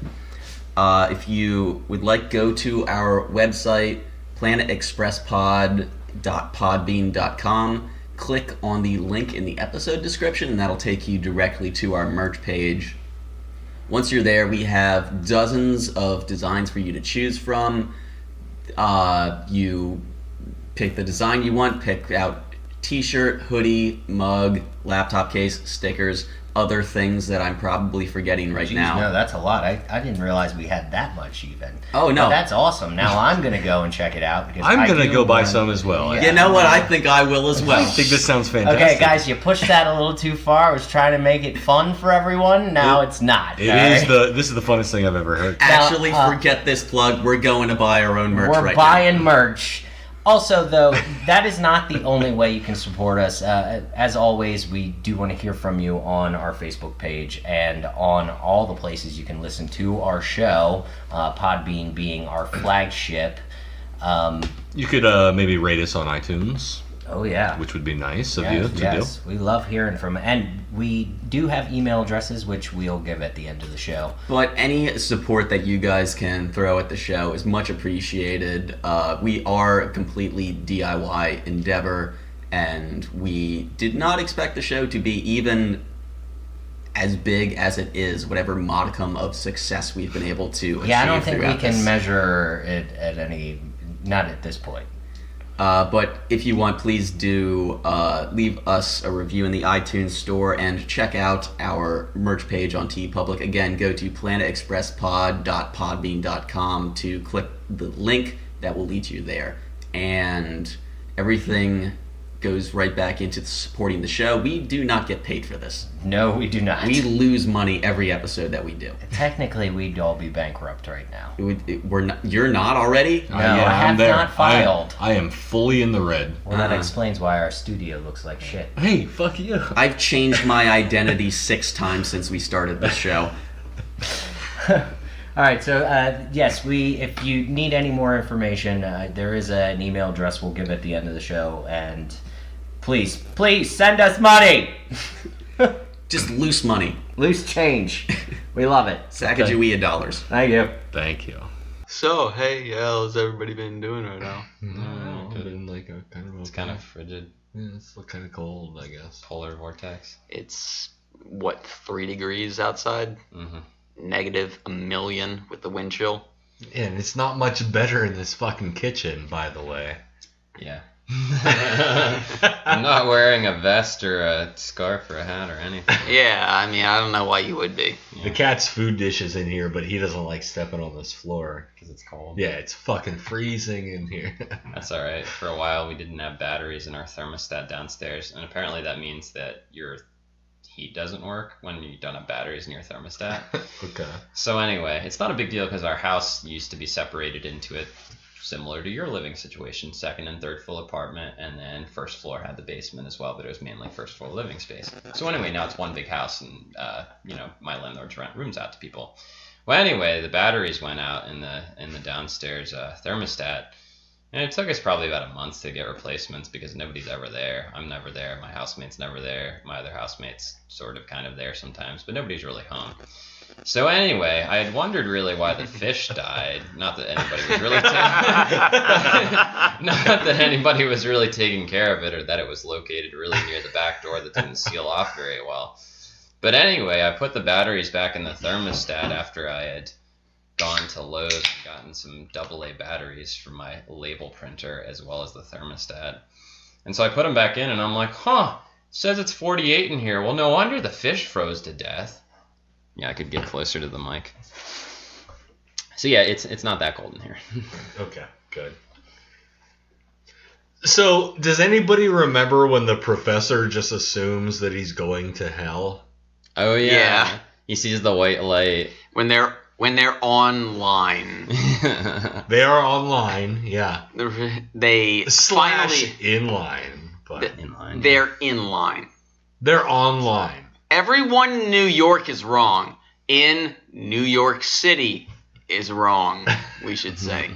Speaker 6: If you would like, go to our website, planetexpresspod.podbean.com. Click on the link in the episode description, and that'll take you directly to our merch page. Once you're there, we have dozens of designs for you to choose from. You pick the design you want, pick out t-shirt, hoodie, mug, laptop case, stickers, other things that I'm probably forgetting right now.
Speaker 5: No, that's a lot. I didn't realize we had that much even.
Speaker 6: Oh, no.
Speaker 5: But that's awesome. Now I'm going to go and check it out. Because
Speaker 7: I'm going to go buy some as well.
Speaker 5: Yeah.
Speaker 6: You know what? I think I will as well.
Speaker 7: I think this sounds fantastic.
Speaker 5: Okay, guys, you pushed that a little too far. I was trying to make it fun for everyone. Now it's not.
Speaker 7: This is the funnest thing I've ever heard.
Speaker 6: Actually, forget this plug. We're going to buy our own merch right now.
Speaker 5: We're buying merch. Also, though, that is not the only way you can support us. As always, we do want to hear from you on our Facebook page and on all the places you can listen to our show, Podbean being our flagship.
Speaker 7: You could maybe rate us on iTunes.
Speaker 5: Oh, yeah.
Speaker 7: Which would be nice of you to do.
Speaker 5: Yes, we love hearing from. And we do have email addresses, which we'll give at the end of the show.
Speaker 6: But any support that you guys can throw at the show is much appreciated. We are a completely DIY endeavor, and we did not expect the show to be even as big as it is, whatever modicum of success we've been able to achieve.
Speaker 5: Yeah, I don't think we can
Speaker 6: this.
Speaker 5: measure it at any, not at this point.
Speaker 6: But if you want, please do leave us a review in the iTunes store and check out our merch page on TeePublic. Again, go to planetexpresspod.podbean.com to click the link that will lead you there. And everything goes right back into supporting the show. We do not get paid for this.
Speaker 5: No, we do not.
Speaker 6: We lose money every episode that we do.
Speaker 5: Technically, we'd all be bankrupt right now.
Speaker 6: We're not, you're not already?
Speaker 5: No, I have not filed.
Speaker 7: I am fully in the red.
Speaker 5: Well, that explains why our studio looks like shit.
Speaker 7: Hey, fuck you.
Speaker 6: I've changed my identity 6 times since we started this show.
Speaker 5: All right, so yes, if you need any more information, there is an email address we'll give at the end of the show, and please send us money.
Speaker 6: Just loose money.
Speaker 5: Loose change. We love it.
Speaker 6: Sacagawea dollars.
Speaker 5: Thank you.
Speaker 7: Thank you.
Speaker 2: So, hey, how's everybody been doing right now?
Speaker 4: It's kind of frigid.
Speaker 3: Yeah, it's kind of cold, I guess.
Speaker 4: Polar vortex.
Speaker 2: It's, 3 degrees outside?
Speaker 4: Mm-hmm.
Speaker 2: Negative a million with the wind chill.
Speaker 3: Yeah, and it's not much better in this fucking kitchen, by the way.
Speaker 4: Yeah. I'm not wearing a vest or a scarf or a hat or anything.
Speaker 2: Yeah, I mean, I don't know why you would be.
Speaker 4: Yeah.
Speaker 3: The cat's food dish is in here, but he doesn't like stepping on this floor.
Speaker 4: Because it's cold.
Speaker 3: Yeah, it's fucking freezing in here.
Speaker 4: That's alright. For a while, we didn't have batteries in our thermostat downstairs, and apparently that means that your heat doesn't work when you don't have batteries in your thermostat.
Speaker 3: Okay.
Speaker 4: So anyway, it's not a big deal because our house used to be separated into it, similar to your living situation, 2nd and 3rd floor apartment, and then 1st floor had the basement as well, but it was mainly 1st floor living space. So anyway, now it's one big house, and my landlords rent rooms out to people. Well, anyway, the batteries went out in the downstairs thermostat. And it took us probably about a month to get replacements because nobody's ever there. I'm never there. My housemate's never there. My other housemate's sort of kind of there sometimes, but nobody's really home. So anyway, I had wondered really why the fish died. Not that anybody was really taking care of it, or that it was located really near the back door that didn't seal off very well. But anyway, I put the batteries back in the thermostat after I had gone to Lowe's and gotten some AA batteries for my label printer as well as the thermostat. And so I put them back in and I'm like, it says it's 48 in here. Well, no wonder the fish froze to death. Yeah, I could get closer to the mic. So yeah, it's not that cold in here.
Speaker 3: Okay, good. So, does anybody remember when the professor just assumes that he's going to hell?
Speaker 4: Oh yeah.
Speaker 2: Yeah.
Speaker 4: He sees the white light.
Speaker 2: When they're online.
Speaker 3: They are online, yeah.
Speaker 2: They
Speaker 3: Slash
Speaker 2: finally
Speaker 3: in line, but
Speaker 4: Inline.
Speaker 2: they're in line.
Speaker 3: they're online.
Speaker 2: Everyone in New York is wrong. In New York City is wrong, we should say.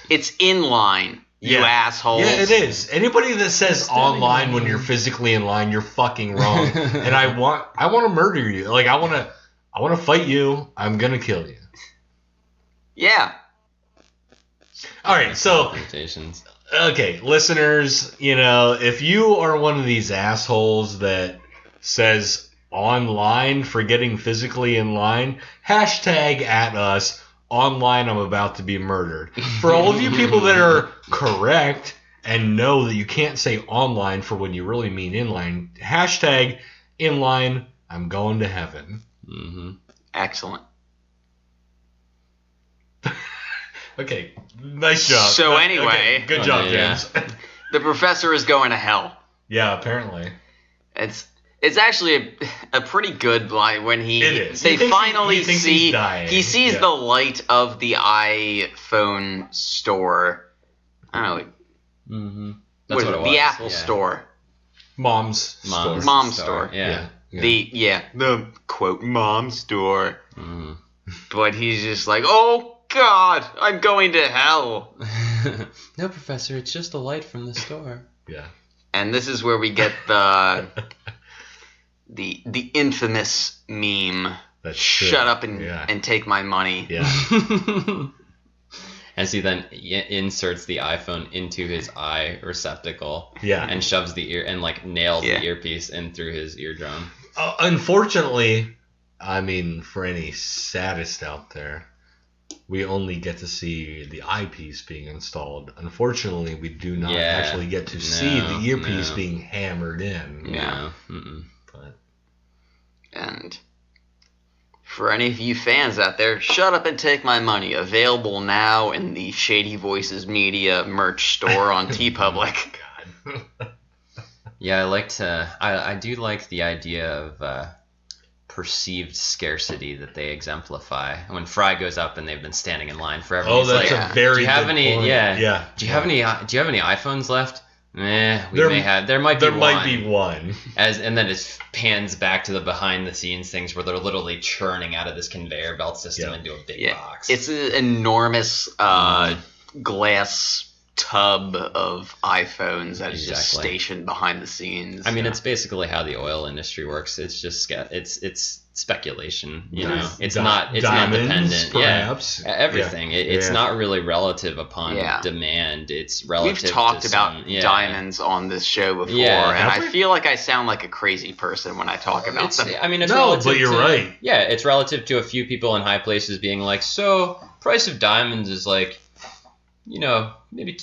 Speaker 2: It's in line, you assholes.
Speaker 3: Yeah, it is. Anybody that says online when you're physically in line, you're fucking wrong. And I want to murder you. Like I want I want to fight you. I'm going to kill you.
Speaker 2: Yeah.
Speaker 3: All right, so, okay, listeners, if you are one of these assholes that says online for getting physically in line, hashtag at us, online I'm about to be murdered. For all of you people that are correct and know that you can't say online for when you really mean inline, hashtag inline, I'm going to heaven.
Speaker 4: Mm-hmm.
Speaker 2: Excellent.
Speaker 3: Okay, nice job.
Speaker 2: So anyway,
Speaker 3: okay, good job, James.
Speaker 2: The professor is going to hell.
Speaker 3: Yeah, apparently.
Speaker 2: It's actually a pretty good line when
Speaker 3: they
Speaker 2: finally see he sees
Speaker 3: yeah.
Speaker 2: the light of the iPhone store. I don't know.
Speaker 4: Mm-hmm. That's what it was.
Speaker 2: The Apple store.
Speaker 3: Mom's store.
Speaker 4: Yeah.
Speaker 2: The quote mom store.
Speaker 4: Mm-hmm.
Speaker 2: But he's just like, oh God, I'm going to hell.
Speaker 4: No, Professor, it's just the light from the store.
Speaker 3: Yeah.
Speaker 2: And this is where we get the infamous meme.
Speaker 3: That's
Speaker 2: Shut up and take my money.
Speaker 3: Yeah.
Speaker 4: As he then inserts the iPhone into his eye receptacle.
Speaker 3: Yeah.
Speaker 4: And shoves the ear and nails the earpiece in through his eardrum.
Speaker 3: Unfortunately, I mean, for any sadist out there, we only get to see the eyepiece being installed. Unfortunately, we do not actually get to see the earpiece being hammered in.
Speaker 2: Yeah.
Speaker 3: But.
Speaker 2: And for any of you fans out there, shut up and take my money. Available now in the Shady Voices Media merch store on TeePublic.
Speaker 3: God.
Speaker 4: Yeah, I do like the idea of perceived scarcity that they exemplify. When Fry goes up and they've been standing in line forever.
Speaker 3: Oh, that's a very good point.
Speaker 4: Yeah. Do you have any iPhones left? There might be one. And then it pans back to the behind the scenes things where they're literally churning out of this conveyor belt system into a big box.
Speaker 2: It's an enormous glass tub of iPhones that is just stationed behind the scenes.
Speaker 4: I mean, it's basically how the oil industry works. It's just it's speculation, It's not dependent.
Speaker 3: Perhaps.
Speaker 4: Yeah, everything. It's not really relative upon demand. It's relative.
Speaker 2: We've talked about diamonds on this show before, and I feel like I sound like a crazy person when I talk about them.
Speaker 4: I mean, it's
Speaker 3: relative but you're right.
Speaker 4: Yeah, it's relative to a few people in high places being like, so price of diamonds is maybe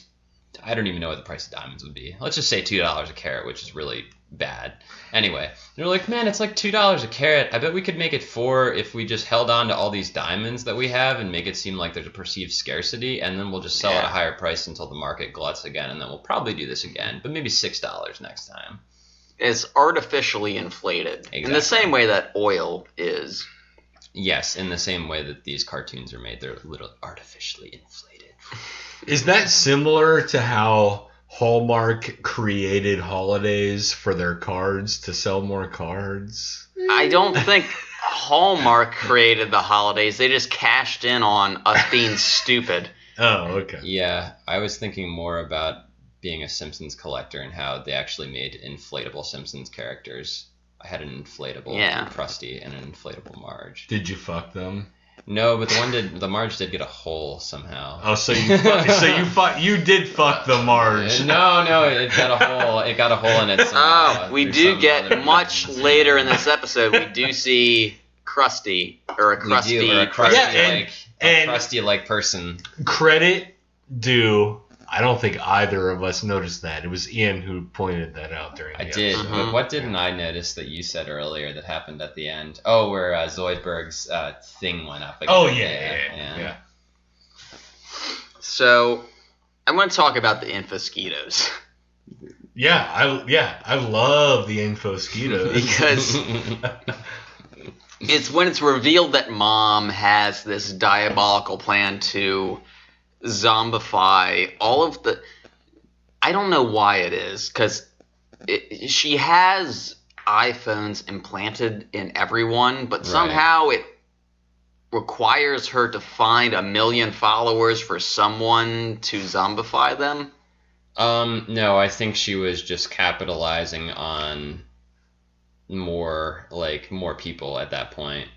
Speaker 4: I don't even know what the price of diamonds would be. Let's just say $2 a carat, which is really bad. Anyway, they're like, man, it's like $2 a carat. I bet we could make it $4 if we just held on to all these diamonds that we have and make it seem like there's a perceived scarcity, and then we'll just sell at a higher price until the market gluts again, and then we'll probably do this again, but maybe $6 next time.
Speaker 2: It's artificially inflated. Exactly. In the same way that oil is.
Speaker 4: Yes, in the same way that these cartoons are made. They're literally artificially inflated.
Speaker 3: Is that similar to how Hallmark created holidays for their cards to sell more cards?
Speaker 2: I don't think Hallmark created the holidays. They just cashed in on us being stupid.
Speaker 3: Oh, okay.
Speaker 4: Yeah, I was thinking more about being a Simpsons collector and how they actually made inflatable Simpsons characters. I had an inflatable Krusty and an inflatable Marge.
Speaker 3: Did you fuck them?
Speaker 4: No, but the Marge did get a hole somehow.
Speaker 3: Oh, so you did fuck the Marge.
Speaker 4: No, it got a hole. It got a hole in it somehow.
Speaker 2: We do get much later in this episode. We do see Krusty or a
Speaker 4: Krusty-like person.
Speaker 3: Credit due. I don't think either of us noticed that. It was Ian who pointed that out during the episode.
Speaker 4: I did, but what didn't I notice that you said earlier that happened at the end? Oh, where Zoidberg's thing went up again.
Speaker 3: Oh, yeah.
Speaker 2: So, I want to talk about the Infosquitos.
Speaker 3: I love the Infosquitos.
Speaker 2: Because it's when it's revealed that Mom has this diabolical plan to zombify all of the... I don't know why it is, because she has iPhones implanted in everyone, but somehow it requires her to find 1 million followers for someone to zombify them.
Speaker 4: No, I think she was just capitalizing on more people at that point.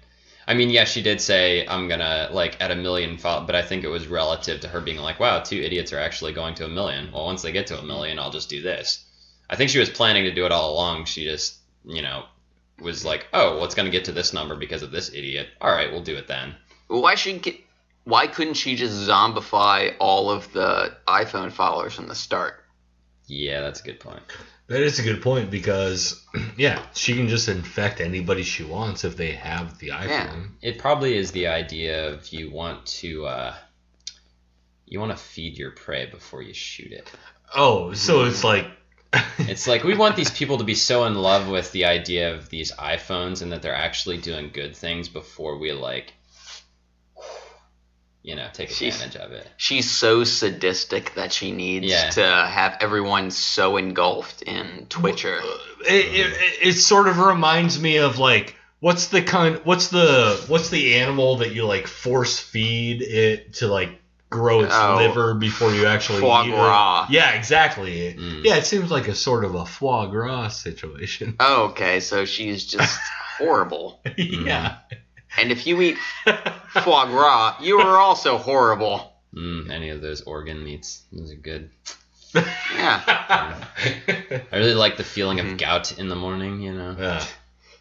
Speaker 4: I mean, yeah, she did say I'm gonna like at 1 million follow, but I think it was relative to her being like, wow, 2 idiots are actually going to 1 million. Well, once they get to 1 million, I'll just do this. I think she was planning to do it all along. She just, was like, oh, well, it's gonna get to this number because of this idiot. All right, we'll do it then.
Speaker 2: Why couldn't she just zombify all of the iPhone followers from the start?
Speaker 4: Yeah, that's a good point.
Speaker 3: That is a good point because, she can just infect anybody she wants if they have the iPhone.
Speaker 2: Yeah.
Speaker 4: It probably is the idea of you want to feed your prey before you shoot it.
Speaker 3: Oh, so it's like...
Speaker 4: It's like we want these people to be so in love with the idea of these iPhones and that they're actually doing good things before we take advantage of it.
Speaker 2: She's so sadistic that she needs to have everyone so engulfed in Twitcher.
Speaker 3: It sort of reminds me of like what's the animal that you like force feed it to like grow its liver before you actually
Speaker 2: foie
Speaker 3: eat
Speaker 2: gras.
Speaker 3: it. Yeah, exactly. Yeah, it seems like a sort of a foie gras situation.
Speaker 2: Oh, okay, so she's just horrible.
Speaker 3: Yeah.
Speaker 2: And if you eat foie gras, you are also horrible.
Speaker 4: Any of those organ meats. Those are good.
Speaker 2: Yeah.
Speaker 4: I really like the feeling of gout in the morning,
Speaker 3: Yeah.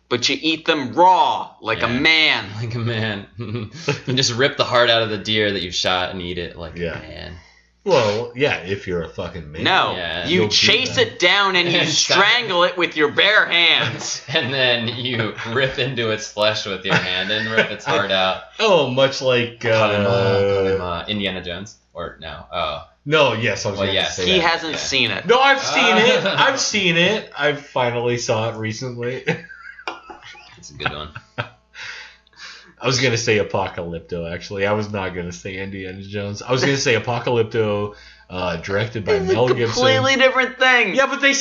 Speaker 2: But you eat them raw, like a man.
Speaker 4: Like a man. You just rip the heart out of the deer that you've shot and eat it like a man.
Speaker 3: Well, yeah, if you're a fucking man.
Speaker 2: No, you
Speaker 3: You'll
Speaker 2: chase it down and you strangle it with your bare hands.
Speaker 4: And then you rip into its flesh with your hand and rip its heart out.
Speaker 3: Oh, much like...
Speaker 4: Indiana Jones? Or no? Oh.
Speaker 3: No, yes, I was going to say
Speaker 2: He
Speaker 3: that.
Speaker 2: hasn't seen it.
Speaker 3: No, I've seen it. I've seen it. I finally saw it recently.
Speaker 4: It's a good one.
Speaker 3: I was going to say Apocalypto, actually. I was not going to say Indiana Jones. I was going to say Apocalypto, directed by Mel Gibson.
Speaker 2: It's a completely different thing.
Speaker 3: Yeah, but they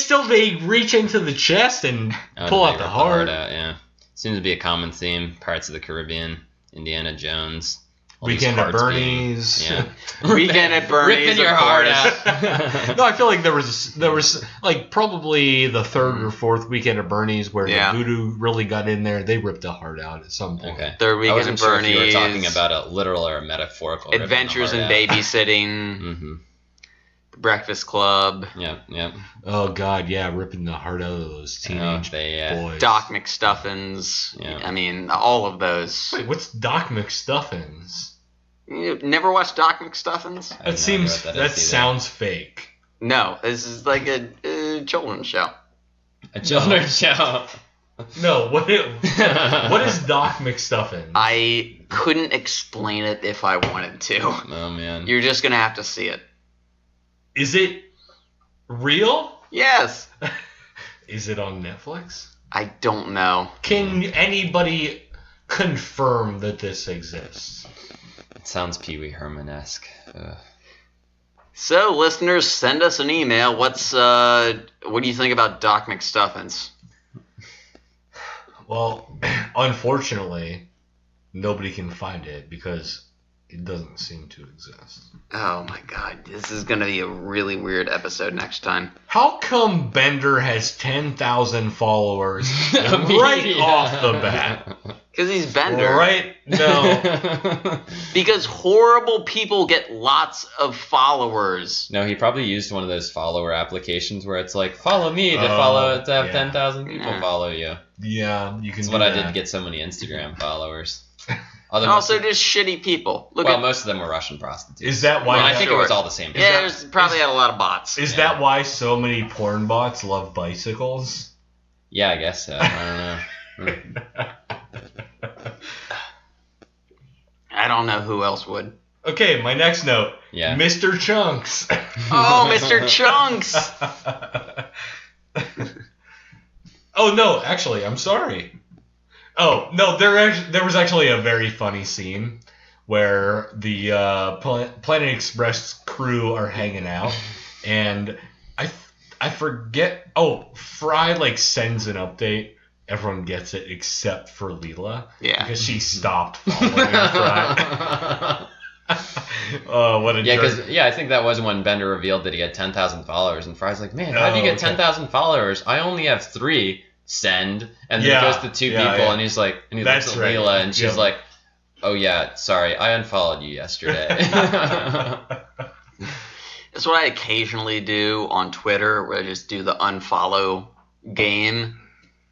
Speaker 3: reach into the chest and pull out the heart.
Speaker 4: Yeah. Seems to be a common theme. Pirates of the Caribbean, Indiana Jones.
Speaker 3: Weekend at Bernie's.
Speaker 2: Weekend at Bernie's.
Speaker 4: Ripping your heart out.
Speaker 3: No, I feel like there was like probably the third or fourth Weekend at Bernie's where the voodoo really got in there. They ripped the heart out at some point.
Speaker 4: Okay.
Speaker 2: Third Weekend
Speaker 4: I wasn't
Speaker 2: at
Speaker 4: sure
Speaker 2: Bernie's.
Speaker 4: if you were talking about a literal or a metaphorical.
Speaker 2: Adventures in Babysitting.
Speaker 4: Mm-hmm.
Speaker 2: Breakfast Club.
Speaker 4: Yep.
Speaker 3: Oh God, yeah, ripping the heart out of those teenage boys.
Speaker 2: Doc McStuffins.
Speaker 4: Yeah.
Speaker 2: I mean, all of those.
Speaker 3: Wait, what's Doc McStuffins?
Speaker 2: You never watched Doc McStuffins?
Speaker 3: That sounds fake.
Speaker 2: No, this is like a children's show.
Speaker 4: A children's show.
Speaker 3: No, what is Doc McStuffins?
Speaker 2: I couldn't explain it if I wanted to.
Speaker 4: Oh man.
Speaker 2: You're just gonna have to see it.
Speaker 3: Is it real?
Speaker 2: Yes.
Speaker 3: Is it on Netflix?
Speaker 2: I don't know.
Speaker 3: Can anybody confirm that this exists?
Speaker 4: It sounds Pee Wee Herman-esque.
Speaker 2: So, listeners, send us an email. What do you think about Doc McStuffins?
Speaker 3: Well, unfortunately, nobody can find it because it doesn't seem to exist.
Speaker 2: Oh my God, this is gonna be a really weird episode next time.
Speaker 3: How come Bender has 10,000 followers right off the bat?
Speaker 2: Because he's Bender.
Speaker 3: Right? No.
Speaker 2: Because horrible people get lots of followers.
Speaker 4: No, he probably used one of those follower applications where it's like, follow me to have 10,000 people follow you.
Speaker 3: Yeah, you can.
Speaker 4: That's what I did to get so many Instagram followers.
Speaker 2: Also, just shitty people.
Speaker 4: Most of them were Russian prostitutes.
Speaker 3: Is that why?
Speaker 4: I think it was all the same.
Speaker 2: Yeah, there's probably had a lot of bots.
Speaker 3: Is that why so many porn bots love bicycles?
Speaker 4: Yeah, I guess so. I don't know.
Speaker 2: I don't know who else would.
Speaker 3: Okay, my next note.
Speaker 4: Yeah.
Speaker 3: Mr. Chunks.
Speaker 2: Oh, Mr. Chunks.
Speaker 3: Oh no, actually, I'm sorry. Oh no, there was actually a very funny scene where the Planet Express crew are hanging out, and I forget. Oh, Fry sends an update. Everyone gets it except for Leela.
Speaker 2: Yeah,
Speaker 3: because she stopped following Fry. Oh, what a jerk.
Speaker 4: I think that was when Bender revealed that he had 10,000 followers, and Fry's like, man, how do you get 10,000 followers? I only have 3. send, and then it goes to two people, and he's like, and he looks at Leela, and she's like, oh yeah, sorry, I unfollowed you yesterday.
Speaker 2: That's what I occasionally do on Twitter, where I just do the unfollow game.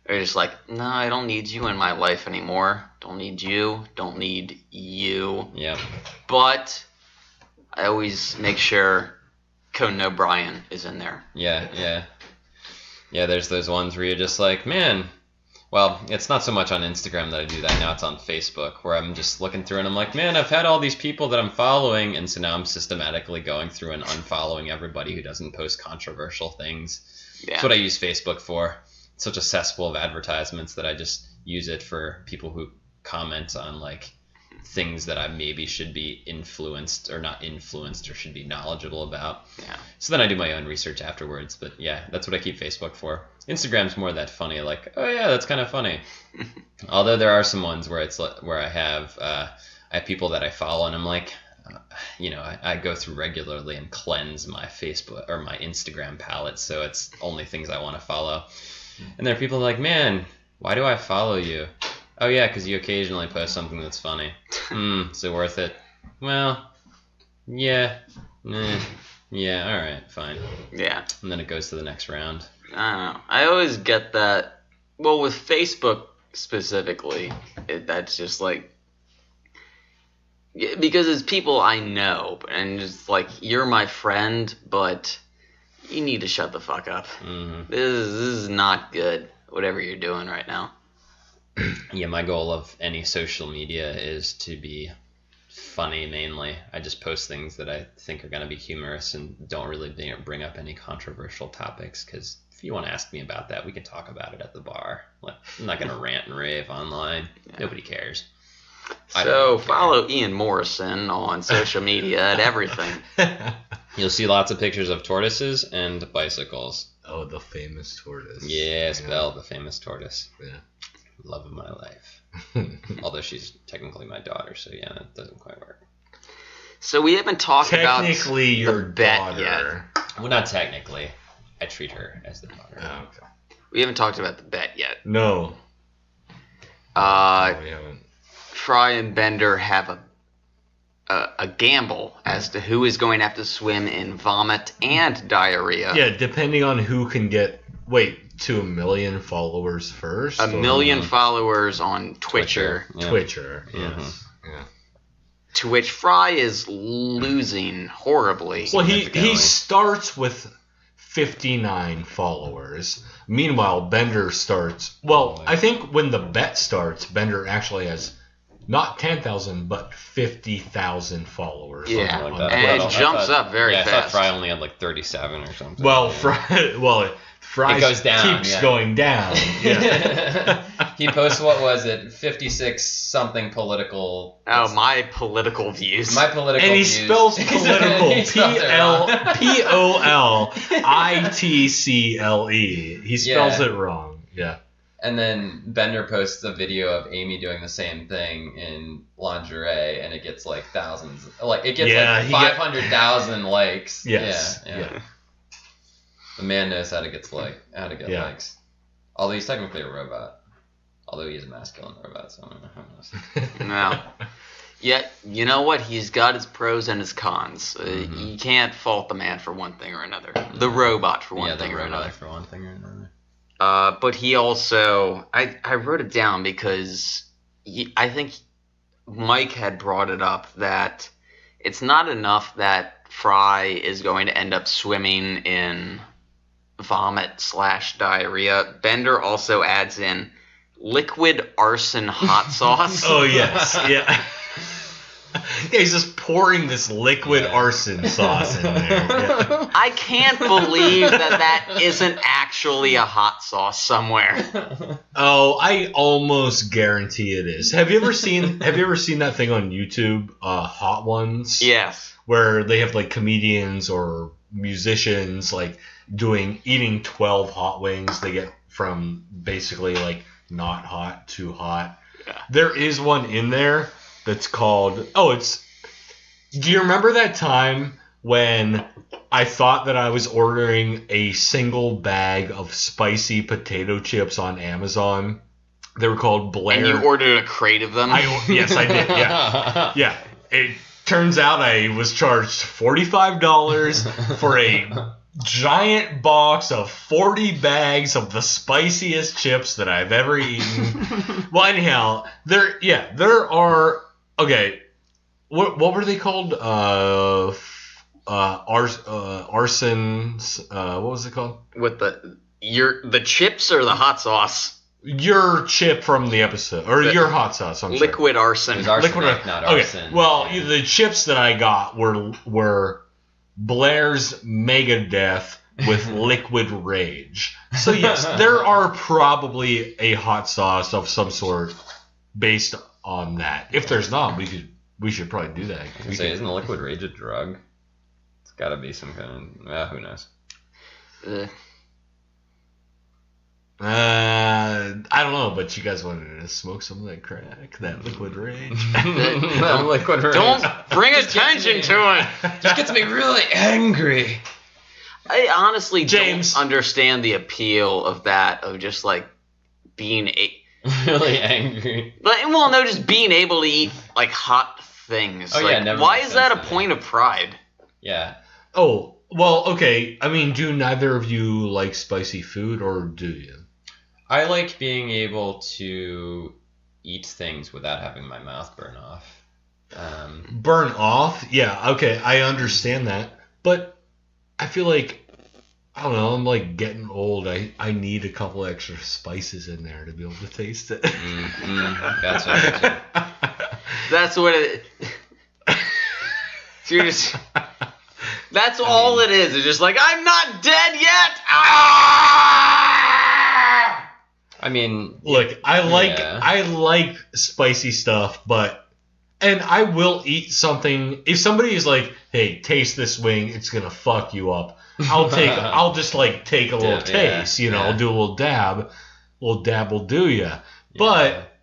Speaker 2: They're just like, no, I don't need you in my life anymore. Don't need you. Don't need you.
Speaker 4: Yeah.
Speaker 2: But I always make sure Conan O'Brien is in there.
Speaker 4: Yeah. There's those ones where you're just like, man. Well, it's not so much on Instagram that I do that now. It's on Facebook, where I'm just looking through and I'm like, man, I've had all these people that I'm following, and so now I'm systematically going through and unfollowing everybody who doesn't post controversial things. Yeah. That's what I use Facebook for. It's such a cesspool of advertisements that I just use it for people who comment on like things that I maybe should be influenced or not influenced or should be knowledgeable about.
Speaker 2: Yeah.
Speaker 4: So then I do my own research afterwards. But yeah, that's what I keep Facebook for. Instagram's more that funny, like, oh yeah, that's kind of funny. Although there are some ones where it's where I have people that I follow, and I'm like, I go through regularly and cleanse my Facebook or my Instagram palette, so it's only things I want to follow. And there are people like, man, why do I follow you? Oh yeah, because you occasionally post something that's funny. Is it worth it? Well, yeah. Yeah, alright, fine.
Speaker 2: Yeah.
Speaker 4: And then it goes to the next round.
Speaker 2: I don't know. I always get that. Well, with Facebook specifically, that's just like, because it's people I know, and it's like, you're my friend, but you need to shut the fuck up.
Speaker 4: Mm-hmm.
Speaker 2: This is not good, whatever you're doing right now.
Speaker 4: Yeah, my goal of any social media is to be funny mainly. I just post things that I think are going to be humorous and don't really bring up any controversial topics, because if you want to ask me about that, we can talk about it at the bar. I'm not going to rant and rave online. Yeah. Nobody cares.
Speaker 2: So follow Ian Morrison on social media and everything.
Speaker 4: You'll see lots of pictures of tortoises and bicycles.
Speaker 3: Oh, the famous tortoise.
Speaker 4: Yes, Belle, the famous tortoise.
Speaker 3: Yeah.
Speaker 4: Love of my life. Although she's technically my daughter, so yeah, that doesn't quite work.
Speaker 2: So we haven't talked about
Speaker 3: technically your daughter
Speaker 2: yet.
Speaker 4: Well, not technically. I treat her as the daughter.
Speaker 3: Oh, okay.
Speaker 2: We haven't talked about the bet yet.
Speaker 3: No.
Speaker 2: No,
Speaker 3: we haven't.
Speaker 2: Fry and Bender have a gamble as to who is going to have to swim in vomit and diarrhea.
Speaker 3: Yeah, depending on who can get to 1 million followers first.
Speaker 2: 1 million followers on Twitcher.
Speaker 3: Twitcher, yes.
Speaker 4: Mm-hmm.
Speaker 3: Yeah.
Speaker 2: To which Fry is losing horribly.
Speaker 3: Well, he starts with 59 followers. Meanwhile, Bender starts... Well, I think when the bet starts, Bender actually has not 10,000, but 50,000 followers.
Speaker 2: Yeah,
Speaker 3: on
Speaker 2: and it jumps up very fast.
Speaker 4: I thought Fry only had like 37 or something.
Speaker 3: Well, Fry
Speaker 4: it goes down,
Speaker 3: keeps going down. Yeah.
Speaker 4: He posts, what was it, 56 something political.
Speaker 2: Oh, my political views.
Speaker 4: My political
Speaker 3: and he
Speaker 4: views.
Speaker 3: spells political P-L-I-T-C-L-E. He spells it wrong. Yeah.
Speaker 4: And then Bender posts a video of Amy doing the same thing in lingerie, and it gets like thousands. Like it gets like 500,000 likes.
Speaker 3: Yes.
Speaker 4: Yeah. The man knows how to get likes. Although he's technically a robot. Although he is a masculine robot, so I don't know how
Speaker 2: No. Yet, you know what? He's got his pros and his cons. You can't fault the man for one thing or another. The robot for one thing or another.
Speaker 4: For one thing or another.
Speaker 2: But he also... I wrote it down because I think Mike had brought it up that it's not enough that Fry is going to end up swimming in vomit/diarrhea. Bender also adds in liquid arson hot sauce.
Speaker 3: Oh, yes. Yeah. Yeah, he's just pouring this liquid arson sauce in there. Yeah.
Speaker 2: I can't believe that isn't actually a hot sauce somewhere.
Speaker 3: Oh, I almost guarantee it is. Have you ever seen that thing on YouTube, Hot Ones?
Speaker 2: Yes.
Speaker 3: Where they have like comedians or musicians like eating 12 hot wings they get from basically like not hot to hot.
Speaker 2: Yeah.
Speaker 3: There is one in there that's called do you remember that time when I thought that I was ordering a single bag of spicy potato chips on Amazon. They were called Blair.
Speaker 2: And you ordered a crate of them?
Speaker 3: Yes, I did. Yeah. Yeah. It turns out I was charged $45 for a giant box of 40 bags of the spiciest chips that I've ever eaten. Well, anyhow, there are. Okay, what were they called? Arsons. What was it called?
Speaker 2: With the chips or the hot sauce?
Speaker 3: Your chip from the episode, or your hot sauce. I'm
Speaker 2: liquid
Speaker 3: sorry.
Speaker 2: arson.
Speaker 4: Arsenic, not arson.
Speaker 3: Okay. Well, the chips that I got were Blair's Megadeth with Liquid Rage. So yes, there are probably a hot sauce of some sort based on that. If there's not, we should probably do that.
Speaker 4: Isn't Liquid Rage a drug? It's got to be some kind of. Who knows?
Speaker 3: I don't know, but you guys wanted to smoke some of that crack, that Liquid Rage.
Speaker 4: Liquid Rage.
Speaker 2: Don't bring attention to it.
Speaker 4: Just gets me really angry.
Speaker 2: I honestly don't understand the appeal of that, of just like being
Speaker 4: really angry.
Speaker 2: Just being able to eat like hot things.
Speaker 4: Oh,
Speaker 2: like,
Speaker 4: never
Speaker 2: why is that a point of pride?
Speaker 4: Yeah.
Speaker 3: Oh, well, okay. I mean, do neither of you like spicy food, or do you?
Speaker 4: I like being able to eat things without having my mouth burn off.
Speaker 3: Burn off? Yeah, okay, I understand that. But I feel like, I don't know, I'm like getting old. I need a couple extra spices in there to be able to taste it.
Speaker 4: Gotcha.
Speaker 2: That's what it so you're just... That's all it is. It's just like, I'm not dead yet! Ah!
Speaker 3: I mean, look, I like spicy stuff, and I will eat something. If somebody is like, "Hey, taste this wing, it's gonna fuck you up," I'll just like take a little taste, I'll do a little dab. Little dab will do ya. Yeah. But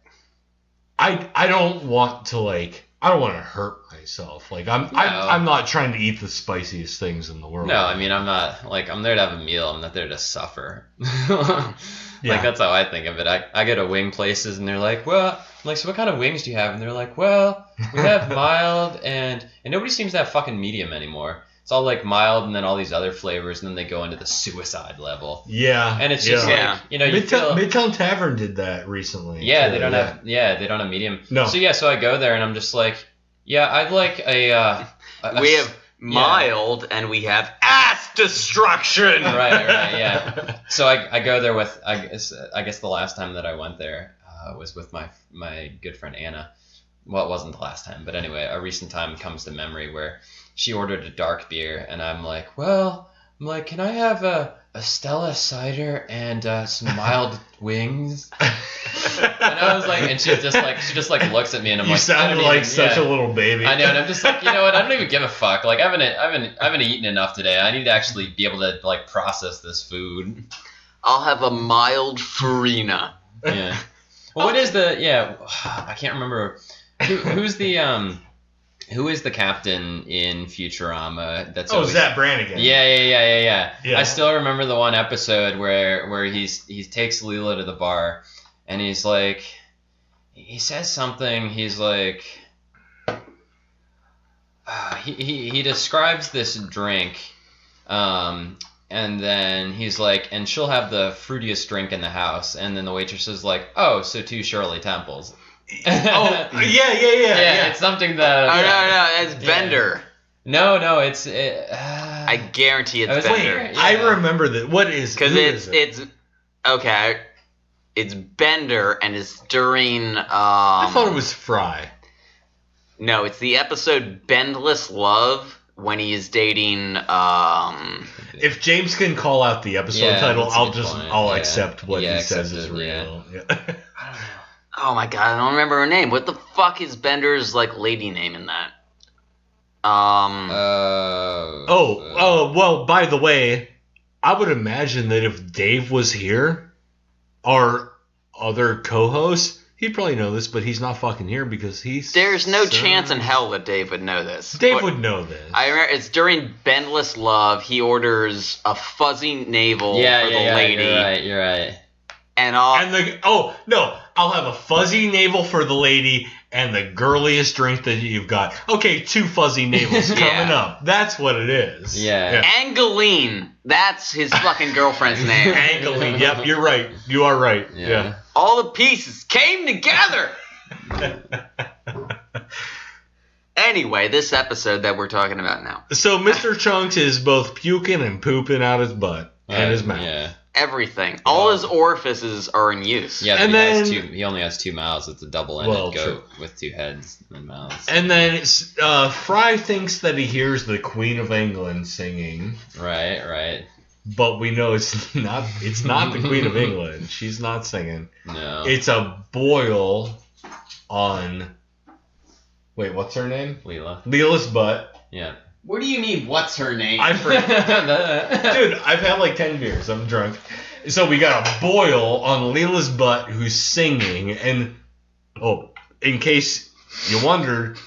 Speaker 3: I don't want to hurt myself. Like I'm not trying to eat the spiciest things in the world.
Speaker 4: No, I mean I'm not I'm there to have a meal. I'm not there to suffer.
Speaker 3: Yeah.
Speaker 4: That's how I think of it. I go to wing places and they're like, well, I'm like, so what kind of wings do you have? And they're like, well, we have mild and nobody seems to have fucking medium anymore. It's all like mild and then all these other flavors and then they go into the suicide level.
Speaker 3: Yeah.
Speaker 4: And it's just like,
Speaker 3: Midtown Tavern did that recently.
Speaker 4: Yeah, they don't have medium.
Speaker 3: No.
Speaker 4: So I go there and I'm just like, yeah, I'd like
Speaker 2: we have mild and we have ass destruction.
Speaker 4: Right, yeah. So I go there with I guess the last time that I went there was with my good friend Anna. Well, it wasn't the last time, but anyway, a recent time comes to memory where she ordered a dark beer and I'm like, can I have a Stella cider and some mild wings? And I was like, and she just looks at me and I'm
Speaker 3: you
Speaker 4: like,
Speaker 3: sounded like such a little baby.
Speaker 4: I know, and I'm just like, you know what? I don't even give a fuck. Like, I haven't eaten enough today. I need to actually be able to like process this food.
Speaker 2: I'll have a mild farina.
Speaker 4: Yeah. Well, what is I can't remember who is the captain in Futurama? That's
Speaker 3: Zach Brannigan.
Speaker 4: Yeah. I still remember the one episode where he takes Leela to the bar, and he's like, he says something. He's like, he describes this drink, and then he's like, and she'll have the fruitiest drink in the house, and then the waitress is like, oh, so 2 Shirley Temples.
Speaker 3: Yeah.
Speaker 4: It's something that.
Speaker 2: No, it's Bender.
Speaker 4: No, it's.
Speaker 2: I guarantee it's Bender.
Speaker 3: Wait, I remember that. What is?
Speaker 2: Because it's okay. It's Bender, and it's during.
Speaker 3: I thought it was Fry.
Speaker 2: No, it's the episode "Bendless Love" when he is dating.
Speaker 3: If James can call out the episode title, I'll accept what he says is real. Yeah.
Speaker 2: I don't know. Oh my god, I don't remember her name. What the fuck is Bender's like lady name in that?
Speaker 3: Well, by the way, I would imagine that if Dave was here, our other co-host, He'd probably know this, but he's not fucking here because he's...
Speaker 2: There's no chance in hell that Dave would know this.
Speaker 3: Dave would know this.
Speaker 2: I remember it's during Bendless Love. He orders a fuzzy navel for the lady.
Speaker 4: You're right.
Speaker 3: I'll have a fuzzy navel for the lady and the girliest drink that you've got. Okay, 2 fuzzy navels coming up. That's what it is.
Speaker 4: Yeah.
Speaker 2: Angeline. That's his fucking girlfriend's name.
Speaker 3: Angeline. Yep, you're right. You are right. Yeah.
Speaker 2: All the pieces came together. Anyway, this episode that we're talking about now.
Speaker 3: So Mr. Chunks is both puking and pooping out his butt and his mouth.
Speaker 4: Yeah.
Speaker 2: Everything. All his orifices are in use.
Speaker 4: Yeah,
Speaker 3: and
Speaker 4: he only has 2 mouths. It's a double-ended goat with 2 heads and mouths.
Speaker 3: And then Fry thinks that he hears the Queen of England singing.
Speaker 4: Right.
Speaker 3: But we know it's not the Queen of England. She's not singing.
Speaker 4: No.
Speaker 3: It's a boil on... Wait, what's her name? Leela's butt.
Speaker 4: Yeah. What do you mean, what's her name?
Speaker 3: I forget. Dude, I've had like 10 beers. I'm drunk. So we got a boil on Leela's butt who's singing. And, in case you wondered,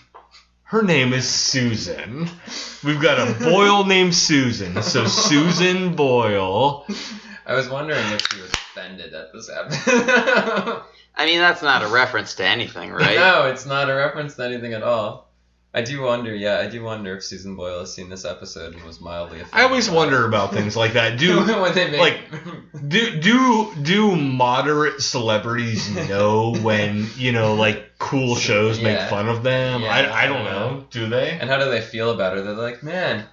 Speaker 3: her name is Susan. We've got a boil named Susan. So Susan Boyle.
Speaker 4: I was wondering if she was offended at this episode.
Speaker 2: I mean, that's not a reference to anything, right?
Speaker 4: No, it's not a reference to anything at all. I do wonder if Susan Boyle has seen this episode and was mildly offended.
Speaker 3: I always wonder about things like that. Do moderate celebrities know when, cool shows make fun of them?
Speaker 4: Yeah,
Speaker 3: I don't know. Do they?
Speaker 4: And how do they feel about it? They're like, man,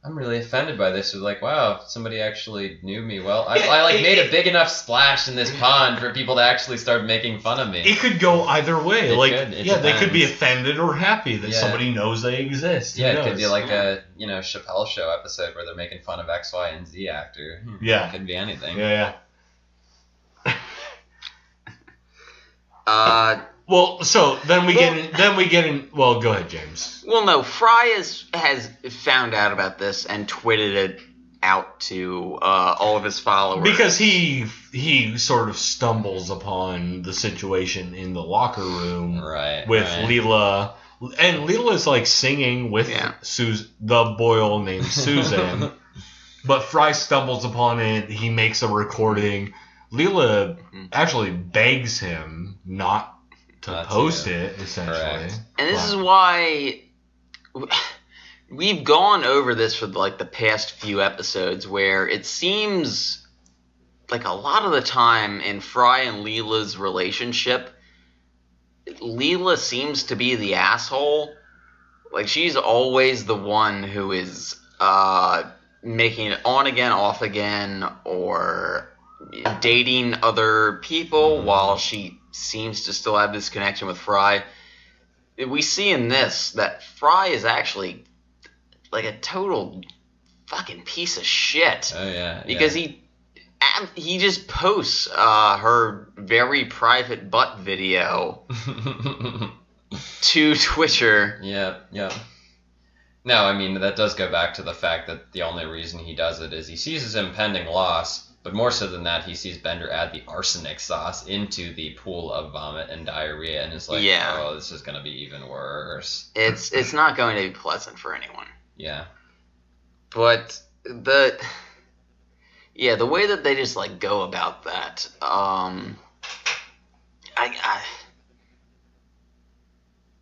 Speaker 4: I'm really offended by this. They're like, wow, somebody actually knew me well. I made a big enough splash in this pond for people to actually start making fun of me.
Speaker 3: It could go either way. They could be
Speaker 4: depends.
Speaker 3: offended or happy that somebody knows they exist.
Speaker 4: Yeah, it could be like a Chappelle Show episode where they're making fun of X, Y, and Z actor.
Speaker 3: Yeah,
Speaker 4: it could be anything.
Speaker 3: Yeah. Well, so then we get in. Well, go ahead, James.
Speaker 2: Well, no, Fry has found out about this and tweeted it out to all of his followers
Speaker 3: because he sort of stumbles upon the situation in the locker room, with Leela, and Leela's like singing with the Boyle named Susan, but Fry stumbles upon it. He makes a recording. Leela actually begs him not to post it, essentially. Correct.
Speaker 2: And this is why we've gone over this for the past few episodes, where it seems like a lot of the time in Fry and Leela's relationship, Leela seems to be the asshole. Like, she's always the one who is making it on again, off again, or dating other people while she seems to still have this connection with Fry. We see in this that Fry is actually like a total fucking piece of shit.
Speaker 4: Oh yeah.
Speaker 2: Because he just posts her very private butt video to Twitter.
Speaker 4: Yeah. No, I mean, that does go back to the fact that the only reason he does it is he sees his impending loss. But more so than that, he sees Bender add the arsenic sauce into the pool of vomit and diarrhea, and is like, oh, this is going to be even worse.
Speaker 2: It's not going to be pleasant for anyone.
Speaker 4: Yeah.
Speaker 2: But the way that they just go about that, I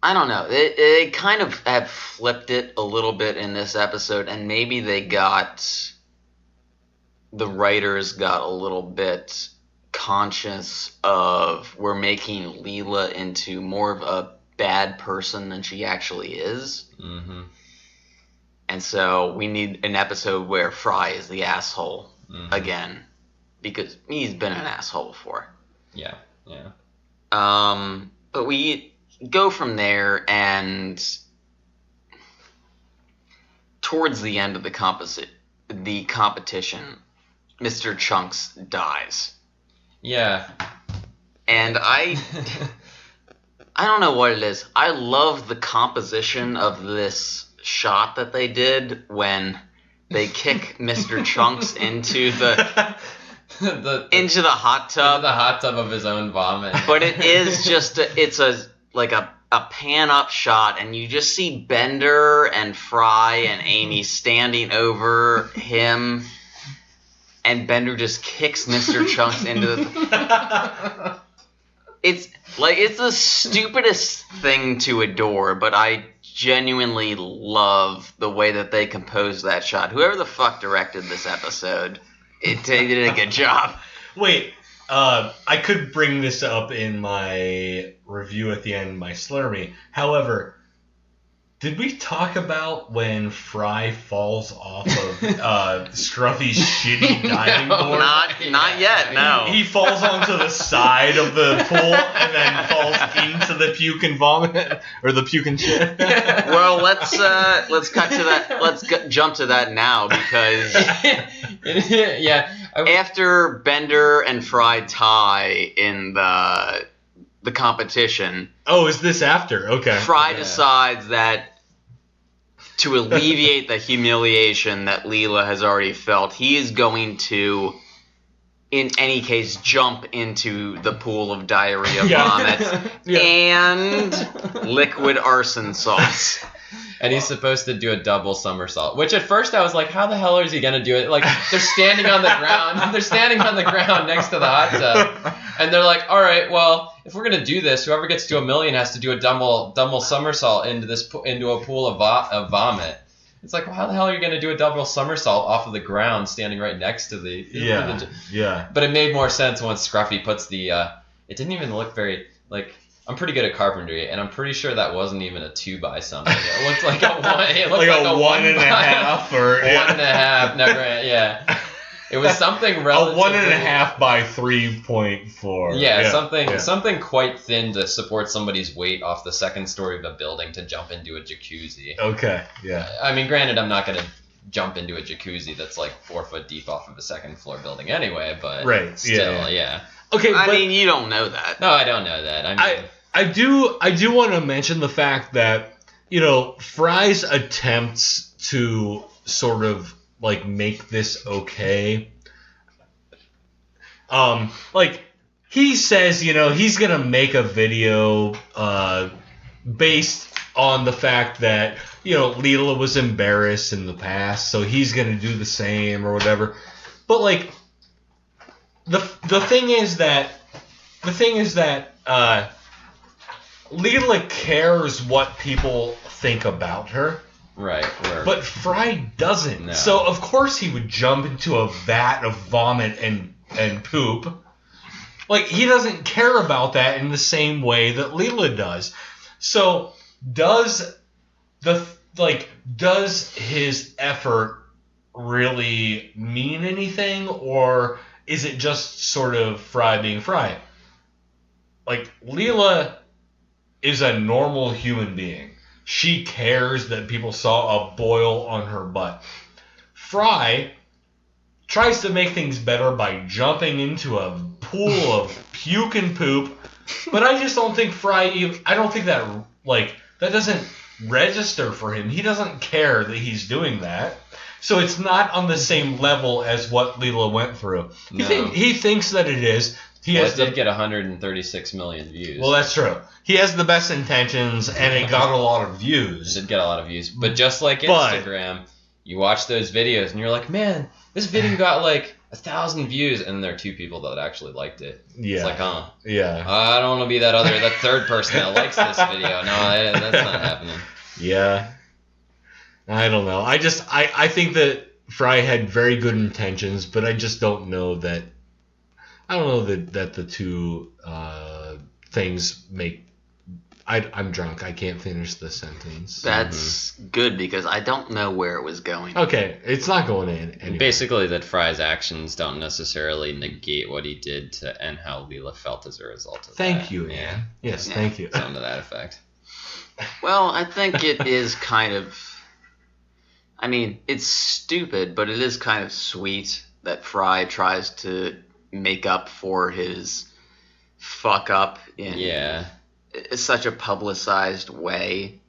Speaker 2: don't know. They kind of have flipped it a little bit in this episode, and maybe the writers got a little bit conscious of we're making Leela into more of a bad person than she actually is.
Speaker 4: Mm-hmm.
Speaker 2: And so we need an episode where Fry is the asshole again, because he's been an asshole before.
Speaker 4: Yeah.
Speaker 2: But we go from there, and towards the end of the competition, Mr. Chunks dies.
Speaker 4: Yeah.
Speaker 2: And I don't know what it is. I love the composition of this shot that they did when they kick Mr. Chunks into the into the hot tub.
Speaker 4: Into the hot tub of his own vomit.
Speaker 2: But it is just it's a pan up shot, and you just see Bender and Fry and Amy standing over him, and Bender just kicks Mr. Chunks into the. It's the stupidest thing to adore, but I genuinely love the way that they composed that shot. Whoever the fuck directed this episode, they did a good job.
Speaker 3: Wait, I could bring this up in my review at the end, my Slurmy. However, did we talk about when Fry falls off of Scruffy's shitty diving board?
Speaker 2: Not yet, no.
Speaker 3: He falls onto the side of the pool and then falls into the puke and vomit, or the puke and shit.
Speaker 2: Well, let's cut to that. Let's jump to that now, because
Speaker 4: yeah.
Speaker 2: After Bender and Fry tie in the competition.
Speaker 3: Oh, is this after? Okay.
Speaker 2: Fry decides that to alleviate the humiliation that Leela has already felt, he is going to, in any case, jump into the pool of diarrhea vomit and liquid arson sauce.
Speaker 4: And he's supposed to do a double somersault, which at first I was like, how the hell is he going to do it? Like, they're standing on the ground. They're standing on the ground next to the hot tub. And they're like, all right, well, if we're going to do this, whoever gets to 1 million has to do a double somersault into a pool of vomit. It's like, well, how the hell are you going to do a double somersault off of the ground standing right next to the...
Speaker 3: Yeah.
Speaker 4: But it made more sense once Scruffy puts the... it didn't even look very... like. I'm pretty good at carpentry, and I'm pretty sure that wasn't even a 2x something. It looked like a 1. It looked like a
Speaker 3: 1.5 or
Speaker 4: 1.5. No, yeah. It was something relatively...
Speaker 3: A 1.5 by 3.4.
Speaker 4: Yeah, something quite thin to support somebody's weight off the second story of a building to jump into a jacuzzi.
Speaker 3: Okay, yeah.
Speaker 4: I mean, granted, I'm not going to jump into a jacuzzi that's like 4 foot deep off of a second floor building anyway, but still, yeah.
Speaker 3: Okay,
Speaker 2: I mean, you don't know that.
Speaker 4: No, I don't know that.
Speaker 3: I do want to mention the fact that, Fry's attempts to sort of like make this okay. Like he says, he's gonna make a video based on the fact that Leela was embarrassed in the past, so he's gonna do the same or whatever. But like the thing is that Leela cares what people think about her.
Speaker 4: Right.
Speaker 3: But Fry doesn't.
Speaker 4: No.
Speaker 3: So, of course, he would jump into a vat of vomit and poop. Like, he doesn't care about that in the same way that Leela does. So, does his effort really mean anything? Or is it just sort of Fry being Fry? Like, Leela is a normal human being. She cares that people saw a boil on her butt. Fry tries to make things better by jumping into a pool of puke and poop, but I just don't think I don't think that doesn't register for him. He doesn't care that he's doing that. So it's not on the same level as what Leela went through.
Speaker 4: No.
Speaker 3: He thinks that it is.
Speaker 4: It did get 136 million views.
Speaker 3: Well, that's true. He has the best intentions, and it got a lot of views.
Speaker 4: It did get a lot of views. But just like Instagram, you watch those videos, and you're like, man, this video got like 1,000 views, and there are 2 people that actually liked it.
Speaker 3: Yeah.
Speaker 4: It's like,
Speaker 3: yeah.
Speaker 4: I don't want to be that third person that likes this video. No, that's not happening.
Speaker 3: Yeah. I don't know. I think that Fry had very good intentions, but I just don't know that. I don't know that the two things make. I'm drunk. I can't finish the sentence.
Speaker 2: That's good because I don't know where it was going.
Speaker 3: Okay, it's not going in anywhere.
Speaker 4: Basically, that Fry's actions don't necessarily negate what he did and how Leela felt as a result of that.
Speaker 3: Thank you, Ian. Yes, thank you.
Speaker 4: Something to that effect.
Speaker 2: Well, I think it is kind of... I mean, it's stupid, but it is kind of sweet that Fry tries to make up for his fuck up in such a publicized way.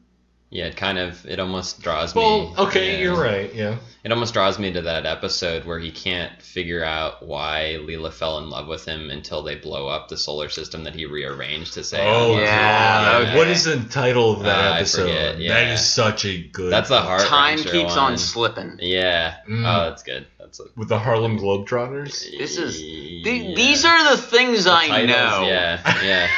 Speaker 4: Yeah, it almost draws me.
Speaker 3: Well, okay,
Speaker 4: yeah.
Speaker 3: you're right. Yeah.
Speaker 4: It almost draws me to that episode where he can't figure out why Leela fell in love with him until they blow up the solar system that he rearranged to say.
Speaker 3: Oh,
Speaker 2: yeah.
Speaker 3: God. What is the title of that episode?
Speaker 4: I forget, yeah.
Speaker 3: That is such a good.
Speaker 4: That's the heart.
Speaker 2: Time keeps on slipping.
Speaker 4: Yeah. Oh, that's good.
Speaker 3: With the Harlem Globetrotters.
Speaker 2: These are the things I
Speaker 4: titles,
Speaker 2: know.
Speaker 4: Yeah.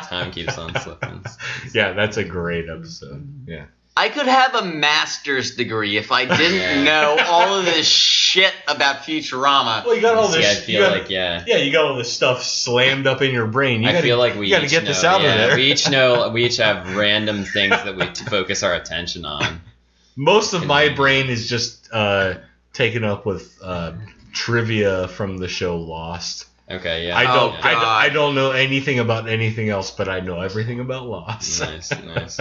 Speaker 4: Time keeps on slipping.
Speaker 3: Yeah, that's a great episode. Yeah.
Speaker 2: I could have a master's degree if I didn't know all of this shit about Futurama.
Speaker 3: Well, you got all this.
Speaker 4: I feel like
Speaker 3: Yeah, you got all this stuff slammed up in your brain.
Speaker 4: I feel like we
Speaker 3: got to get this out of there.
Speaker 4: We each have random things that we focus our attention on.
Speaker 3: Most of my brain is just taken up with trivia from the show Lost.
Speaker 4: Okay, yeah.
Speaker 3: I don't know anything about anything else, but I know everything about Lost.
Speaker 4: Nice.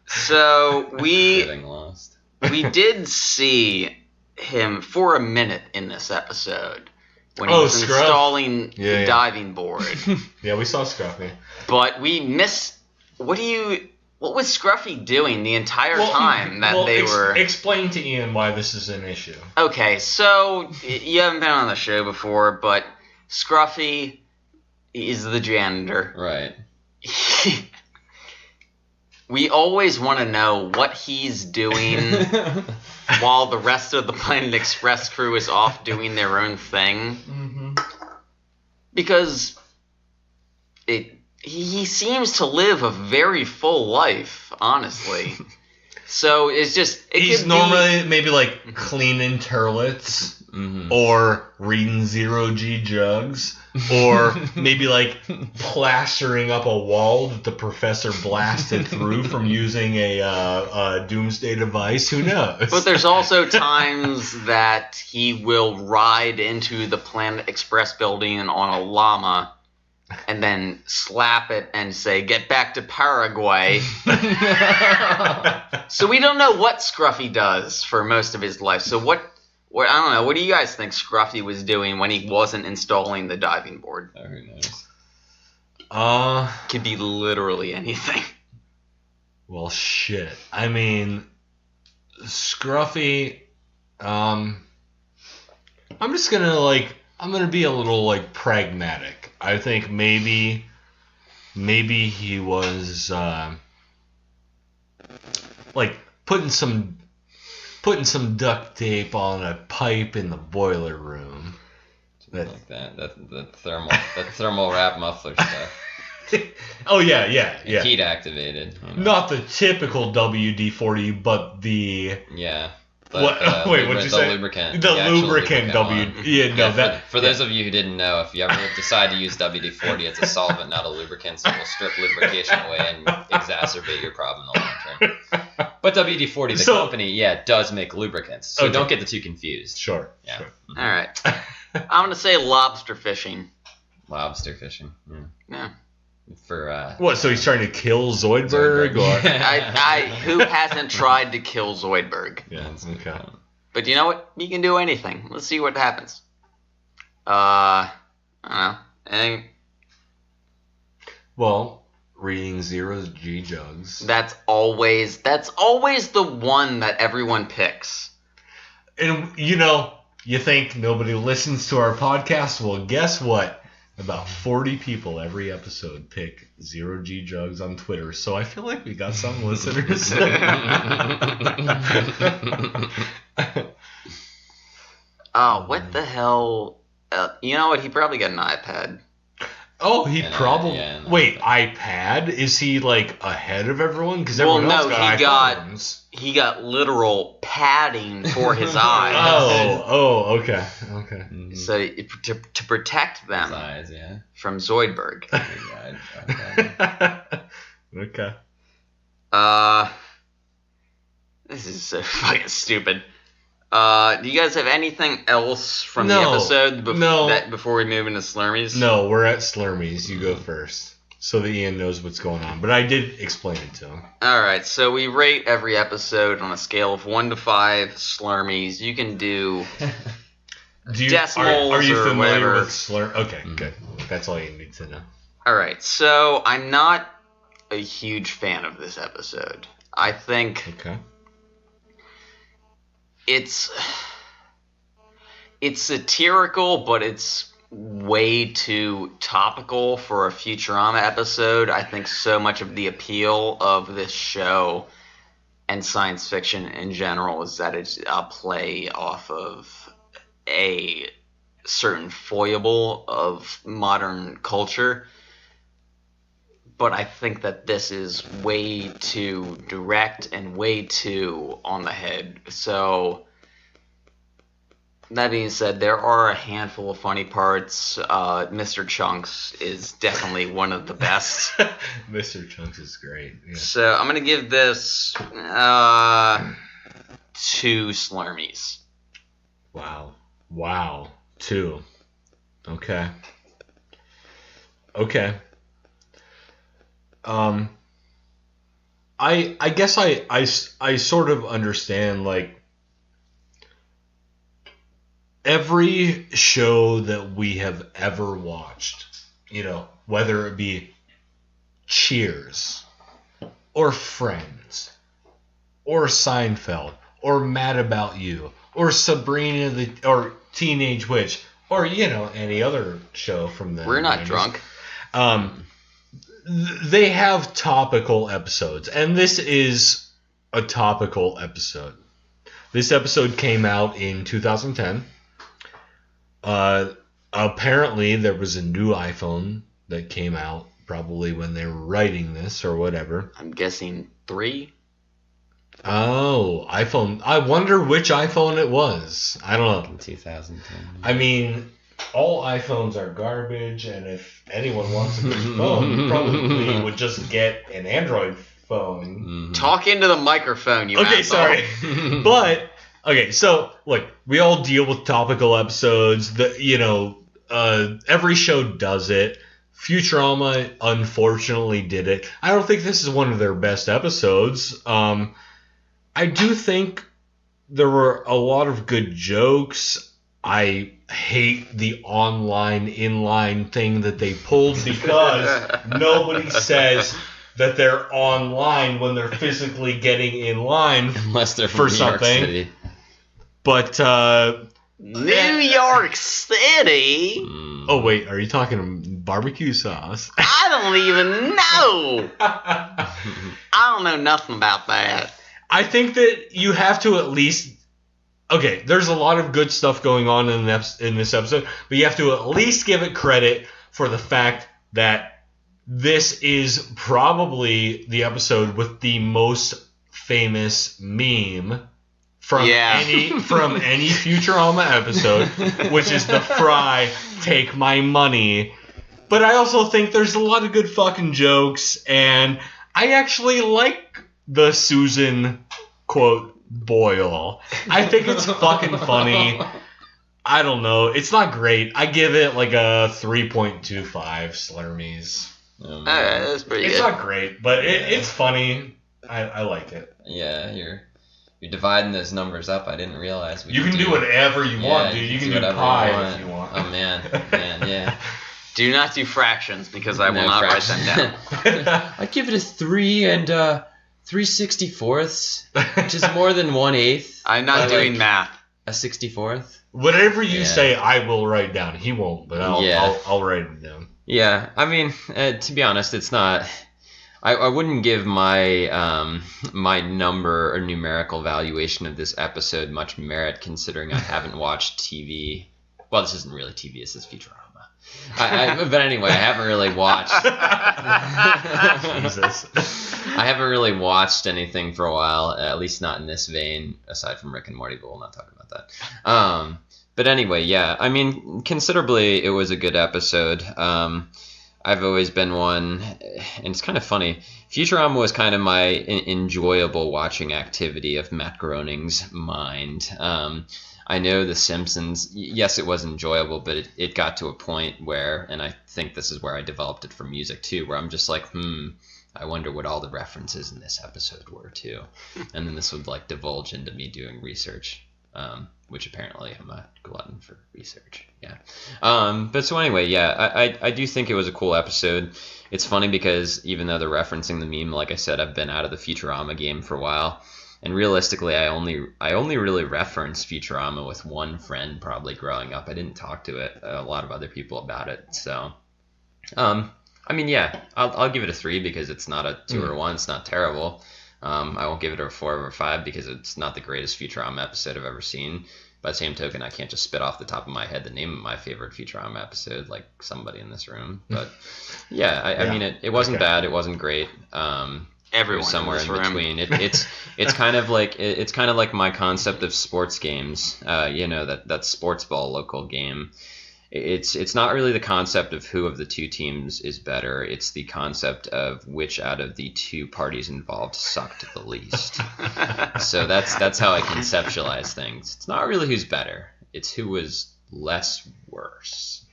Speaker 2: So we
Speaker 4: Lost.
Speaker 2: we did see him for a minute in this episode when he was installing the diving board.
Speaker 3: Yeah, we saw Scruffy.
Speaker 2: But we missed. What was Scruffy doing the entire time that they were?
Speaker 3: Explain to Ian why this is an issue.
Speaker 2: Okay, so you haven't been on the show before, but Scruffy is the janitor.
Speaker 4: Right.
Speaker 2: We always want to know what he's doing while the rest of the Planet Express crew is off doing their own thing. Mm-hmm. Because he seems to live a very full life, honestly. So it's just...
Speaker 3: He's normally maybe like cleaning toilets, or reading zero-G jugs, or maybe like plastering up a wall that the professor blasted through from using a doomsday device. Who knows?
Speaker 2: But there's also times that he will ride into the Planet Express building on a llama and then slap it and say, "Get back to Paraguay." So we don't know what Scruffy does for most of his life. So what I don't know. What do you guys think Scruffy was doing when he wasn't installing the diving board?
Speaker 4: Oh, who knows?
Speaker 2: Could be literally anything.
Speaker 3: Well, shit. I mean, Scruffy. I'm just gonna I'm gonna be a little pragmatic. I think maybe he was putting some duct tape on a pipe in the boiler room.
Speaker 4: Like that thermal wrap muffler stuff.
Speaker 3: Oh yeah.
Speaker 4: Heat activated. You know.
Speaker 3: Not the typical WD-40, but the
Speaker 4: what'd
Speaker 3: you say?
Speaker 4: Lubricant.
Speaker 3: The lubricant W.
Speaker 4: For those of you who didn't know, if you ever decide to use WD-40, it's a solvent, not a lubricant, so it will strip lubrication away and exacerbate your problem in the long term. But WD-40, the company, does make lubricants, so don't get the two confused.
Speaker 3: Sure.
Speaker 4: Yeah.
Speaker 3: Sure.
Speaker 2: Mm-hmm. All right. I'm gonna say lobster fishing.
Speaker 4: Lobster fishing.
Speaker 2: Yeah.
Speaker 4: For
Speaker 3: what? So he's trying to kill Zoidberg? Or
Speaker 2: who hasn't tried to kill Zoidberg?
Speaker 3: Yeah. Okay.
Speaker 2: But you know what? You can do anything. Let's see what happens. I don't know.
Speaker 3: Well, reading zero-G jugs.
Speaker 2: That's always the one that everyone picks.
Speaker 3: And you think nobody listens to our podcast? Well, guess what? About 40 people every episode pick zero-G jugs on Twitter, so I feel like we got some listeners.
Speaker 2: Oh, what the hell? You know what? He probably got an iPad.
Speaker 3: Oh, he probably... Wait, iPad? Is he, ahead of everyone? Because everyone else got iPhones.
Speaker 2: He got literal padding for his eyes.
Speaker 3: Okay.
Speaker 4: Mm-hmm.
Speaker 2: So to protect them from Zoidberg.
Speaker 3: Okay.
Speaker 2: This is so fucking stupid. Do you guys have anything else from the episode before we move into Slurmies?
Speaker 3: No, we're at Slurmies. You go first. So that Ian knows what's going on. But I did explain it to him.
Speaker 2: Alright, so we rate every episode on a scale of 1 to 5 Slurmies. You can do decimals
Speaker 3: Are you
Speaker 2: or
Speaker 3: familiar
Speaker 2: whatever.
Speaker 3: with Slurm? Okay, good. That's all you need to know.
Speaker 2: Alright, so I'm not a huge fan of this episode. I think
Speaker 3: Okay.
Speaker 2: it's satirical, but it's way too topical for a Futurama episode. I think so much of the appeal of this show and science fiction in general is that it's a play off of a certain foible of modern culture. But I think that this is way too direct and way too on the head. So, that being said, there are a handful of funny parts. Mr. Chunks is definitely one of the best.
Speaker 3: Mr. Chunks is great. Yeah.
Speaker 2: So, I'm going to give this 2 Slurmies.
Speaker 3: Wow. 2. Okay. I guess I sort of understand, like, every show that we have ever watched, whether it be Cheers or Friends or Seinfeld or Mad About You or Sabrina or Teenage Witch or any other show from the
Speaker 2: We're not
Speaker 3: 90s.
Speaker 2: drunk.
Speaker 3: They have topical episodes, and this is a topical episode. This episode came out in 2010. Apparently, there was a new iPhone that came out, probably when they were writing this or whatever.
Speaker 2: I'm guessing 3?
Speaker 3: Oh, iPhone. I wonder which iPhone it was. I don't know.
Speaker 4: 2010.
Speaker 3: I mean, all iPhones are garbage, and if anyone wants a good phone, you probably would just get an Android phone.
Speaker 4: Mm-hmm.
Speaker 2: Talk into the microphone, you
Speaker 3: Okay,
Speaker 2: asshole.
Speaker 3: sorry. But, okay, so, look, we all deal with topical episodes. Every show does it. Futurama, unfortunately, did it. I don't think this is one of their best episodes. I do think there were a lot of good jokes. I hate the online inline thing that they pulled because nobody says that they're online when they're physically getting in line
Speaker 4: Unless they're
Speaker 3: for
Speaker 4: from New York
Speaker 3: something.
Speaker 4: City.
Speaker 3: But
Speaker 2: New York City?
Speaker 3: oh wait, are you talking barbecue sauce?
Speaker 2: I don't even know. I don't know nothing about that.
Speaker 3: I think that you have to at least. Okay, there's a lot of good stuff going on in this episode, but you have to at least give it credit for the fact that this is probably the episode with the most famous meme from any Futurama episode, which is the Fry "Take My Money." But I also think there's a lot of good fucking jokes, and I actually like the Susan quote Boyle. I think it's fucking funny. I don't know. It's not great. I give it like a 3.25 Slurmies.
Speaker 2: That's pretty
Speaker 3: It's
Speaker 2: good.
Speaker 3: not great, but it's funny. I like it.
Speaker 4: Yeah, you're dividing those numbers up. I didn't realize.
Speaker 3: You can do whatever you want, dude. You can do
Speaker 4: whatever
Speaker 3: pi if you want.
Speaker 4: Oh man, yeah.
Speaker 2: Do not do fractions because I will
Speaker 4: No
Speaker 2: not
Speaker 4: fractions.
Speaker 2: write them down.
Speaker 4: I give it a 3 and 3/64ths, which is more than 1/8.
Speaker 2: I'm not doing math.
Speaker 4: A 64th.
Speaker 3: Whatever you
Speaker 4: Yeah.
Speaker 3: say, I will write down. He won't, but I'll write it down.
Speaker 4: Yeah, I mean, to be honest, it's not. I wouldn't give my my number or numerical valuation of this episode much merit, considering I haven't watched TV. Well, this isn't really TV. This is Futurama. But anyway, I haven't really watched.
Speaker 3: Jesus.
Speaker 4: I haven't really watched anything for a while, at least not in this vein, aside from Rick and Morty, but we'll not talk about that. But anyway, yeah, I mean, considerably, it was a good episode. I've always been one, and it's kind of funny. Futurama was kind of my enjoyable watching activity of Matt Groening's mind. I know The Simpsons, yes, it was enjoyable, but it got to a point where, and I think this is where I developed it for music too, where I'm just like, I wonder what all the references in this episode were too. And then this would like divulge into me doing research. which apparently I'm a glutton for research. Yeah. But so anyway, yeah, I do think it was a cool episode. It's funny because even though they're referencing the meme, like I said, I've been out of the Futurama game for a while. And realistically, I only really referenced Futurama with one friend probably growing up. I didn't talk to a lot of other people about it. So, I mean, yeah, I'll give it a 3 because it's not a 2 or 1. It's not terrible. I won't give it a 4 or 5 because it's not the greatest Futurama episode I've ever seen. By the same token, I can't just spit off the top of my head the name of my favorite Futurama episode like somebody in this room. But yeah, I mean, it wasn't bad. It wasn't great.
Speaker 2: Everyone
Speaker 4: somewhere in
Speaker 2: room.
Speaker 4: between. It's kind of like my concept of sports games. That sports ball local game. It's not really the concept of who of the two teams is better. It's the concept of which out of the two parties involved sucked the least. So that's how I conceptualize things. It's not really who's better. It's who was less worse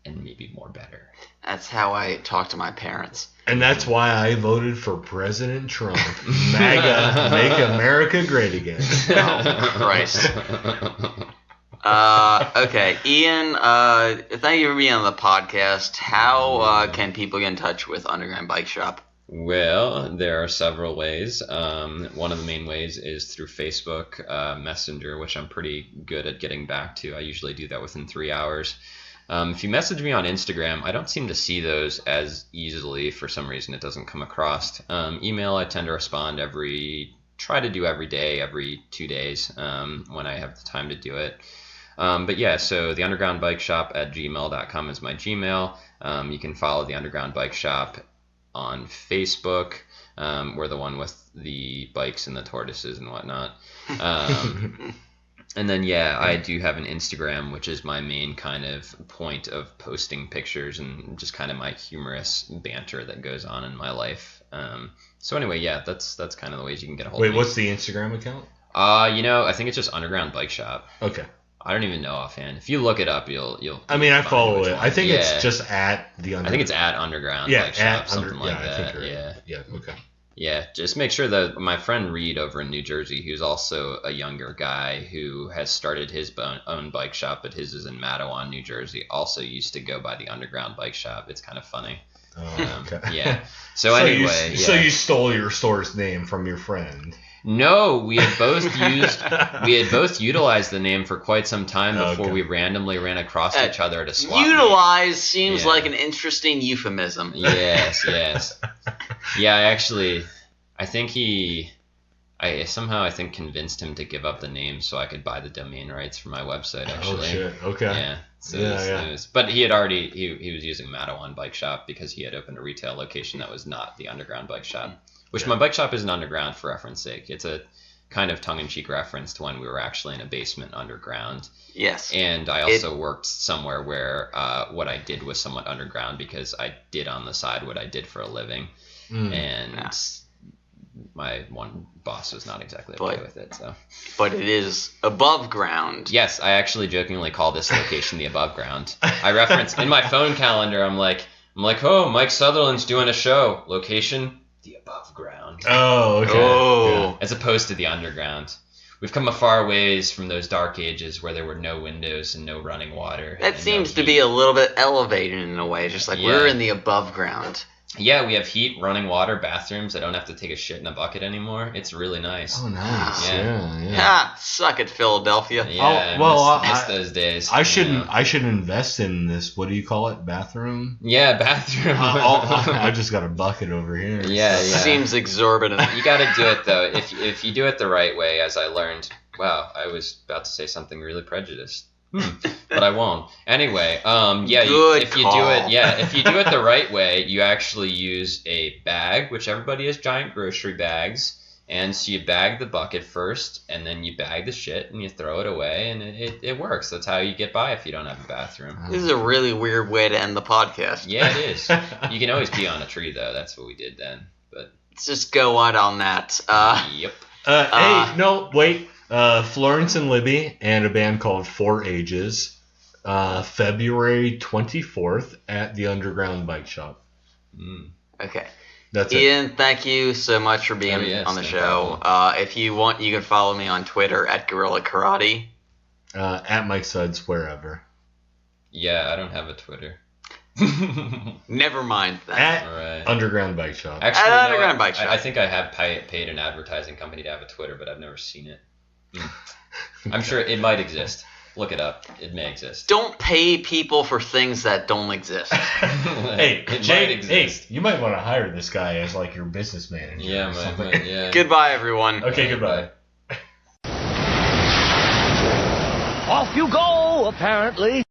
Speaker 4: and maybe more better.
Speaker 2: That's how I talk to my parents.
Speaker 3: And that's why I voted for President Trump. MAGA, make America great again.
Speaker 2: Oh, Christ. Okay, Ian, thank you for being on the podcast. How can people get in touch with Underground Bike Shop?
Speaker 4: Well, there are several ways. One of the main ways is through Facebook Messenger, which I'm pretty good at getting back to. I usually do that within 3 hours. If you message me on Instagram, I don't seem to see those as easily. For some reason, it doesn't come across. Email, I tend to respond try to do every day, every 2 days when I have the time to do it. But yeah, so the Underground Bike Shop at gmail.com is my Gmail. You can follow the Underground Bike Shop on Facebook. We're the one with the bikes and the tortoises and whatnot. And then, yeah, I do have an Instagram, which is my main kind of point of posting pictures and just kind of my humorous banter that goes on in my life. So anyway, yeah, that's kind of the ways you can get a hold of me.
Speaker 3: Wait, what's the Instagram account?
Speaker 4: I think it's just Underground Bike Shop.
Speaker 3: Okay.
Speaker 4: I don't even know offhand. If you look it up, you'll.
Speaker 3: I mean, I follow it. I think it's just at the Underground.
Speaker 4: I think it's at Underground Bike Shop, something like that.
Speaker 3: Yeah. Okay.
Speaker 4: Yeah, just make sure that my friend Reed over in New Jersey, who's also a younger guy who has started his own bike shop, but his is in Matawan, New Jersey, also used to go by the Underground Bike Shop. It's kind of funny.
Speaker 3: Oh, okay.
Speaker 4: Yeah. So anyway.
Speaker 3: So you stole your store's name from your friend.
Speaker 4: No, we had both utilized the name for quite some time before we randomly ran across each other at a swap meet.
Speaker 2: Utilize seems like an interesting euphemism.
Speaker 4: Yes. Yeah, I think convinced him to give up the name so I could buy the domain rights for my website, actually.
Speaker 3: Oh, shit. Okay.
Speaker 4: Yeah. So it was, but he had already, he was using Matawan Bike Shop because he had opened a retail location that was not the Underground Bike Shop. Which my bike shop isn't underground for reference sake. It's a kind of tongue-in-cheek reference to when we were actually in a basement underground.
Speaker 2: Yes.
Speaker 4: And I also worked somewhere where what I did was somewhat underground because I did on the side what I did for a living. And my one boss was not exactly okay with it. So.
Speaker 2: But it is above ground.
Speaker 4: Yes, I actually jokingly call this location the above ground. I reference in my phone calendar, I'm like, oh, Mike Sutherland's doing a show. Location, the above ground.
Speaker 3: Oh, okay.
Speaker 2: Oh.
Speaker 4: As opposed to the underground. We've come a far ways from those dark ages where there were no windows and no running water.
Speaker 2: That seems to be a little bit elevated in a way, just like we're in the above ground.
Speaker 4: Yeah, we have heat, running water, bathrooms. I don't have to take a shit in a bucket anymore. It's really nice.
Speaker 3: Oh, nice. Yeah.
Speaker 2: Ha! Suck it, Philadelphia.
Speaker 4: Yeah, I miss those days.
Speaker 3: I should invest in this. What do you call it? Bathroom?
Speaker 4: Yeah, bathroom.
Speaker 3: I just got a bucket over here.
Speaker 4: Yeah.
Speaker 2: Seems exorbitant.
Speaker 4: You got to do it though. If you do it the right way, as I learned. Wow, I was about to say something really prejudiced. But I won't. Anyway, if you do it the right way, you actually use a bag, which everybody has giant grocery bags, and so you bag the bucket first, and then you bag the shit, and you throw it away, and it works. That's how you get by if you don't have a bathroom.
Speaker 2: This is a really weird way to end the podcast.
Speaker 4: Yeah, it is. You can always pee on a tree, though. That's what we did then. But
Speaker 2: let's just go on that.
Speaker 4: Yep.
Speaker 3: Hey, no, wait. Florence and Libby and a band called 4 Ages, February 24th at the Underground Bike Shop.
Speaker 2: Okay.
Speaker 3: That's it.
Speaker 2: Ian, thank you so much for being on the show. If you want, you can follow me on Twitter at Guerrilla Karate.
Speaker 3: At Mike Suds, wherever.
Speaker 4: Yeah, I don't have a Twitter.
Speaker 2: Never mind that.
Speaker 3: At Underground Bike Shop.
Speaker 4: Actually,
Speaker 2: at Underground Bike Shop.
Speaker 4: I think I have paid an advertising company to have a Twitter, but I've never seen it. I'm sure it might exist. Look it up. It may exist.
Speaker 2: Don't pay people for things that don't exist.
Speaker 3: Hey,
Speaker 4: it
Speaker 3: Jay,
Speaker 4: might exist.
Speaker 3: hey, you might want to hire this guy as like your business manager.
Speaker 4: Yeah,
Speaker 3: or something.
Speaker 4: yeah.
Speaker 2: Goodbye, everyone.
Speaker 3: Okay, goodbye.
Speaker 1: Off you go, apparently.